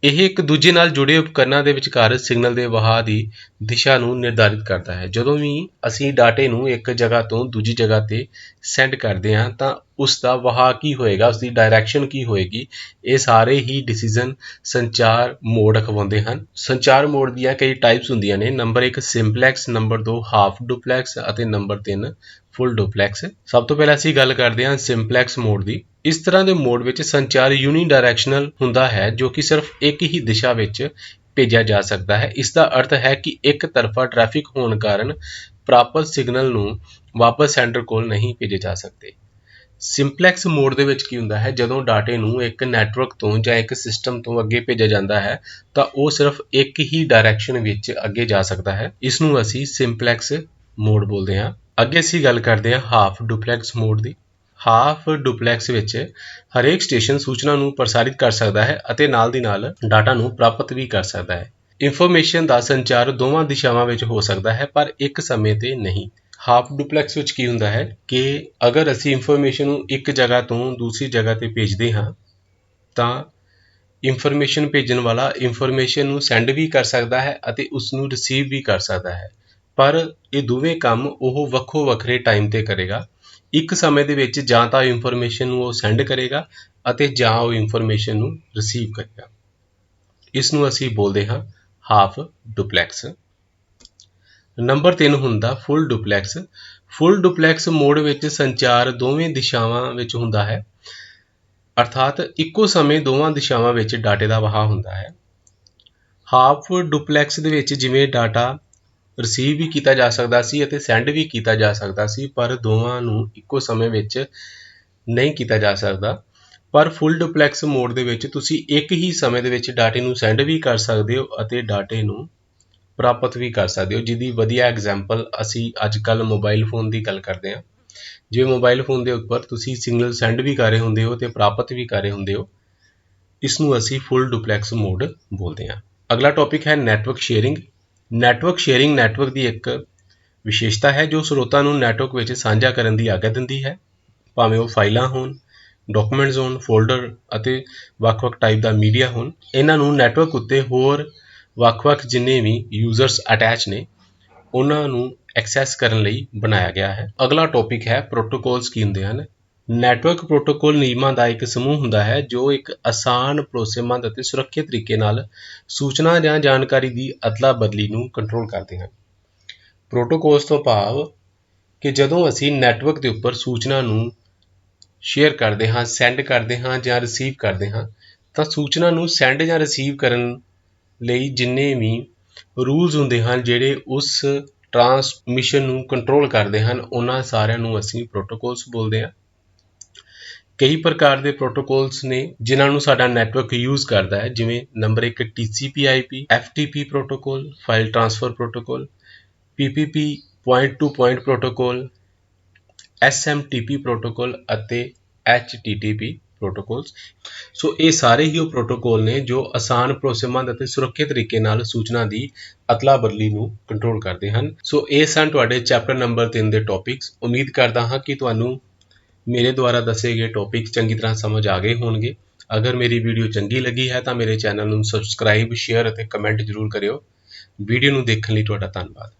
ਇਹ ਇੱਕ ਦੂਜੇ ਨਾਲ ਜੁੜੇ ਉਪਕਰਨਾਂ ਦੇ ਵਿਚਕਾਰ ਸਿਗਨਲ ਦੇ ਵਹਾਅ ਦੀ ਦਿਸ਼ਾ ਨੂੰ ਨਿਰਧਾਰਿਤ ਕਰਦਾ ਹੈ। ਜਦੋਂ ਵੀ ਅਸੀਂ ਡਾਟੇ ਨੂੰ ਇੱਕ ਜਗ੍ਹਾ ਤੋਂ ਦੂਜੀ ਜਗ੍ਹਾ ਤੇ ਸੈਂਡ ਕਰਦੇ ਹਾਂ ਤਾਂ ਉਸ ਦਾ ਵਹਾਅ ਕੀ ਹੋਏਗਾ, ਉਸ ਦੀ ਡਾਇਰੈਕਸ਼ਨ ਕੀ ਹੋਏਗੀ, ਇਹ ਸਾਰੇ ਹੀ ਡਿਸੀਜ਼ਨ ਸੰਚਾਰ ਮੋਡ ਅਖਵਾਉਂਦੇ ਹਨ। ਸੰਚਾਰ ਮੋਡ ਦੀਆਂ ਕਈ ਟਾਈਪਸ ਹੁੰਦੀਆਂ ਨੇ। Number 1 simplex, number 2 half duplex ਅਤੇ ਨੰਬਰ 3 ਫੁੱਲ ਡੁਪਲੈਕਸ। ਸਭ ਤੋਂ ਪਹਿਲਾਂ ਅਸੀਂ ਗੱਲ ਕਰਦੇ ਹਾਂ ਸਿੰਪਲੈਕਸ ਮੋਡ ਦੀ। ਇਸ ਤਰ੍ਹਾਂ ਦੇ ਮੋਡ ਵਿੱਚ ਸੰਚਾਰ ਯੂਨੀਡਾਇਰੈਕਸ਼ਨਲ ਹੁੰਦਾ ਹੈ ਜੋ ਕਿ ਸਿਰਫ ਇੱਕ ਹੀ ਦਿਸ਼ਾ ਵਿੱਚ ਭੇਜਿਆ ਜਾ ਸਕਦਾ ਹੈ। ਇਸ ਦਾ ਅਰਥ ਹੈ ਕਿ ਇੱਕ ਤਰਫਾ ਟ੍ਰੈਫਿਕ ਹੋਣ ਕਾਰਨ ਪ੍ਰਾਪਤ ਸਿਗਨਲ ਨੂੰ ਵਾਪਸ ਸੈਂਡਰ ਕੋਲ ਨਹੀਂ ਭੇਜੇ ਜਾ ਸਕਦੇ। ਸਿੰਪਲੈਕਸ ਮੋਡ ਦੇ ਵਿੱਚ ਕੀ ਹੁੰਦਾ ਹੈ, ਜਦੋਂ ਡਾਟੇ ਨੂੰ ਇੱਕ ਨੈਟਵਰਕ ਤੋਂ ਜਾਂ ਇੱਕ ਸਿਸਟਮ ਤੋਂ ਅੱਗੇ ਭੇਜਿਆ ਜਾਂਦਾ ਹੈ ਤਾਂ ਉਹ ਸਿਰਫ ਇੱਕ ਹੀ ਡਾਇਰੈਕਸ਼ਨ ਵਿੱਚ ਅੱਗੇ ਜਾ ਸਕਦਾ ਹੈ। ਇਸ ਨੂੰ ਅਸੀਂ ਸਿੰਪਲੈਕਸ ਮੋਡ ਬੋਲਦੇ ਹਾਂ। ਅੱਗੇ ਅਸੀਂ ਗੱਲ ਕਰਦੇ ਹਾਂ ਹਾਫ ਡੁਪਲੈਕਸ ਮੋਡ ਦੀ। ਹਾਫ ਡੁਪਲੈਕਸ ਵਿੱਚ ਹਰੇਕ ਸਟੇਸ਼ਨ ਸੂਚਨਾ ਨੂੰ ਪ੍ਰਸਾਰਿਤ ਕਰ ਸਕਦਾ ਹੈ ਅਤੇ ਨਾਲ ਦੀ ਨਾਲ ਡਾਟਾ ਨੂੰ ਪ੍ਰਾਪਤ ਵੀ ਕਰ ਸਕਦਾ ਹੈ। ਇਨਫੋਰਮੇਸ਼ਨ ਦਾ ਸੰਚਾਰ ਦੋਵਾਂ ਦਿਸ਼ਾਵਾਂ ਵਿੱਚ ਹੋ ਸਕਦਾ ਹੈ ਪਰ ਇੱਕ ਸਮੇਂ ਤੇ ਨਹੀਂ। ਹਾਫ ਡੁਪਲੈਕਸ ਵਿੱਚ ਕੀ ਹੁੰਦਾ ਹੈ ਕਿ ਅਗਰ ਅਸੀਂ ਇਨਫੋਰਮੇਸ਼ਨ ਨੂੰ ਇੱਕ ਜਗ੍ਹਾ ਤੋਂ ਦੂਸਰੀ ਜਗ੍ਹਾ ਤੇ ਭੇਜਦੇ ਹਾਂ ਤਾਂ ਇਨਫੋਰਮੇਸ਼ਨ ਭੇਜਣ ਵਾਲਾ ਇਨਫੋਰਮੇਸ਼ਨ ਨੂੰ ਸੈਂਡ ਵੀ ਕਰ ਸਕਦਾ ਹੈ ਅਤੇ ਉਸ ਨੂੰ ਰਿਸੀਵ ਵੀ ਕਰ ਸਕਦਾ ਹੈ, ਪਰ ਇਹ ਦੋਵੇਂ ਕੰਮ ਉਹ ਵੱਖੋ ਵੱਖਰੇ ਟਾਈਮ ਤੇ ਕਰੇਗਾ। ਇੱਕ ਸਮੇਂ ਦੇ ਵਿੱਚ ਜਾਂ ਤਾਂ ਇਨਫੋਰਮੇਸ਼ਨ ਨੂੰ ਉਹ ਸੈਂਡ ਕਰੇਗਾ ਅਤੇ ਜਾਂ ਉਹ ਇਨਫੋਰਮੇਸ਼ਨ ਨੂੰ ਰਿਸੀਵ ਕਰੇਗਾ। ਇਸ ਨੂੰ ਅਸੀਂ ਬੋਲਦੇ ਹਾਂ ਹਾਫ ਡੁਪਲੈਕਸ। ਨੰਬਰ 3 ਹੁੰਦਾ ਫੁੱਲ ਡੁਪਲੈਕਸ। ਫੁੱਲ ਡੁਪਲੈਕਸ ਮੋਡ ਵਿੱਚ ਸੰਚਾਰ ਦੋਵੇਂ ਦਿਸ਼ਾਵਾਂ ਵਿੱਚ ਹੁੰਦਾ ਹੈ, ਅਰਥਾਤ ਇੱਕੋ ਸਮੇਂ ਦੋਵਾਂ ਦਿਸ਼ਾਵਾਂ ਵਿੱਚ ਡਾਟੇ ਦਾ ਵਹਾਅ ਹੁੰਦਾ ਹੈ। ਹਾਫ ਡੁਪਲੈਕਸ ਦੇ ਵਿੱਚ ਜਿਵੇਂ ਡਾਟਾ ਰਿਸੀਵ ਵੀ ਕੀਤਾ ਜਾ ਸਕਦਾ ਸੀ ਅਤੇ ਸੈਂਡ ਵੀ ਕੀਤਾ ਜਾ ਸਕਦਾ ਸੀ, ਪਰ ਦੋਵਾਂ ਨੂੰ ਇੱਕੋ ਸਮੇਂ ਵਿੱਚ ਨਹੀਂ ਕੀਤਾ ਜਾ ਸਕਦਾ। ਪਰ ਫੁੱਲ ਡੁਪਲੈਕਸ ਮੋਡ ਦੇ ਵਿੱਚ ਤੁਸੀਂ ਇੱਕ ਹੀ ਸਮੇਂ ਦੇ ਵਿੱਚ ਡਾਟੇ ਨੂੰ ਸੈਂਡ ਵੀ ਕਰ ਸਕਦੇ ਹੋ ਅਤੇ ਡਾਟੇ ਨੂੰ ਪ੍ਰਾਪਤ ਵੀ ਕਰ ਸਕਦੇ ਹੋ, ਜਿਹਦੀ ਵਧੀਆ ਐਗਜ਼ਾਮਪਲ ਅਸੀਂ ਅੱਜ ਕੱਲ੍ਹ ਮੋਬਾਈਲ ਫੋਨ ਦੀ ਗੱਲ ਕਰਦੇ ਹਾਂ। ਜਿਵੇਂ ਮੋਬਾਈਲ ਫੋਨ ਦੇ ਉੱਪਰ ਤੁਸੀਂ ਸਿਗਨਲ ਸੈਂਡ ਵੀ ਕਰ ਰਹੇ ਹੁੰਦੇ ਹੋ ਅਤੇ ਪ੍ਰਾਪਤ ਵੀ ਕਰ ਰਹੇ ਹੁੰਦੇ ਹੋ। ਇਸ ਨੂੰ ਅਸੀਂ ਫੁੱਲ ਡੁਪਲੈਕਸ ਮੋਡ ਬੋਲਦੇ ਹਾਂ। ਅਗਲਾ ਟੌਪਿਕ ਹੈ network sharing. Network sharing network ਦੀ ਇੱਕ ਵਿਸ਼ੇਸ਼ਤਾ ਹੈ ਜੋ ਸਰੋਤਾਂ ਨੂੰ ਨੈਟਵਰਕ ਵਿੱਚ ਸਾਂਝਾ ਕਰਨ ਦੀ ਆਗਿਆ ਦਿੰਦੀ ਹੈ, ਭਾਵੇਂ ਉਹ ਫਾਈਲਾਂ ਹੋਣ, ਡਾਕੂਮੈਂਟਸ ਹੋਣ, ਫੋਲਡਰ ਅਤੇ ਵੱਖ-ਵੱਖ ਟਾਈਪ ਦਾ ਮੀਡੀਆ ਹੋਣ। ਇਹਨਾਂ ਨੂੰ ਨੈਟਵਰਕ ਉੱਤੇ ਹੋਰ ਵੱਖ-ਵੱਖ ਜਿੰਨੇ ਵੀ ਯੂਜ਼ਰਸ ਅਟੈਚ ਨੇ ਉਹਨਾਂ ਨੂੰ ਐਕਸੈਸ ਕਰਨ ਲਈ ਬਣਾਇਆ ਗਿਆ ਹੈ। ਅਗਲਾ ਟੌਪਿਕ ਹੈ ਪ੍ਰੋਟੋਕੋਲਸ ਕੀ ਹੁੰਦੇ ਹਨ। ਨੈਟਵਰਕ ਪ੍ਰੋਟੋਕੋਲ ਨਿਯਮਾਂ ਦਾ ਇੱਕ ਸਮੂਹ ਹੁੰਦਾ ਹੈ ਜੋ ਇੱਕ ਆਸਾਨ, ਭਰੋਸੇਮੰਦ ਅਤੇ ਸੁਰੱਖਿਅਤ ਤਰੀਕੇ ਨਾਲ ਸੂਚਨਾ ਜਾਂ ਜਾਣਕਾਰੀ ਦੀ ਅਦਲਾ ਬਦਲੀ ਨੂੰ ਕੰਟਰੋਲ ਕਰਦੇ ਹਨ। ਪ੍ਰੋਟੋਕੋਲਸ ਤੋਂ ਭਾਵ ਕਿ ਜਦੋਂ ਅਸੀਂ ਨੈਟਵਰਕ ਦੇ ਉੱਪਰ ਸੂਚਨਾ ਨੂੰ ਸ਼ੇਅਰ ਕਰਦੇ ਹਾਂ, ਸੈਂਡ ਕਰਦੇ ਹਾਂ ਜਾਂ ਰਿਸੀਵ ਕਰਦੇ ਹਾਂ, ਤਾਂ ਸੂਚਨਾ ਨੂੰ ਸੈਂਡ ਜਾਂ ਰਿਸੀਵ ਕਰਨ ਲਈ ਜਿੰਨੇ ਵੀ ਰੂਲਸ ਹੁੰਦੇ ਹਨ ਜਿਹੜੇ ਉਸ ਟਰਾਂਸਮਿਸ਼ਨ ਨੂੰ ਕੰਟਰੋਲ ਕਰਦੇ ਹਨ, ਉਹਨਾਂ ਸਾਰਿਆਂ ਨੂੰ ਅਸੀਂ ਪ੍ਰੋਟੋਕੋਲਸ ਬੋਲਦੇ ਹਾਂ। ਕਈ ਪ੍ਰਕਾਰ ਦੇ ਪ੍ਰੋਟੋਕੋਲਸ ਨੇ ਜਿਨ੍ਹਾਂ ਨੂੰ ਸਾਡਾ ਨੈਟਵਰਕ ਯੂਜ਼ ਕਰਦਾ ਹੈ, ਜਿਵੇਂ number 1 TCP/IP, FTP protocol, file transfer protocol, PPP point to point protocol, SMTP protocol ਅਤੇ HTTP ਪ੍ਰੋਟੋਕੋਲਸ। ਸੋ ਇਹ ਸਾਰੇ ਹੀ ਉਹ ਪ੍ਰੋਟੋਕੋਲ ਨੇ ਜੋ ਆਸਾਨ, ਭਰੋਸੇਮੰਦ ਅਤੇ ਸੁਰੱਖਿਅਤ ਤਰੀਕੇ ਨਾਲ ਸੂਚਨਾ ਦੀ ਅਦਲਾ ਬਦਲੀ ਨੂੰ ਕੰਟਰੋਲ ਕਰਦੇ ਹਨ। ਸੋ ਇਹ ਸਨ ਤੁਹਾਡੇ ਚੈਪਟਰ ਨੰਬਰ 3 ਦੇ ਟੌਪਿਕਸ। ਉਮੀਦ ਕਰਦਾ ਹਾਂ ਕਿ ਤੁਹਾਨੂੰ ਮੇਰੇ ਦੁਆਰਾ ਦੱਸੇ ਗਏ ਟੌਪਿਕ ਚੰਗੀ ਤਰ੍ਹਾਂ ਸਮਝ ਆ ਗਏ ਹੋਣਗੇ। ਅਗਰ ਮੇਰੀ ਵੀਡੀਓ ਚੰਗੀ ਲੱਗੀ ਹੈ ਤਾਂ ਮੇਰੇ ਚੈਨਲ ਨੂੰ ਸਬਸਕ੍ਰਾਈਬ, ਸ਼ੇਅਰ ਅਤੇ ਕਮੈਂਟ ਜ਼ਰੂਰ ਕਰਿਓ। ਵੀਡੀਓ ਨੂੰ ਦੇਖਣ ਲਈ ਤੁਹਾਡਾ ਧੰਨਵਾਦ।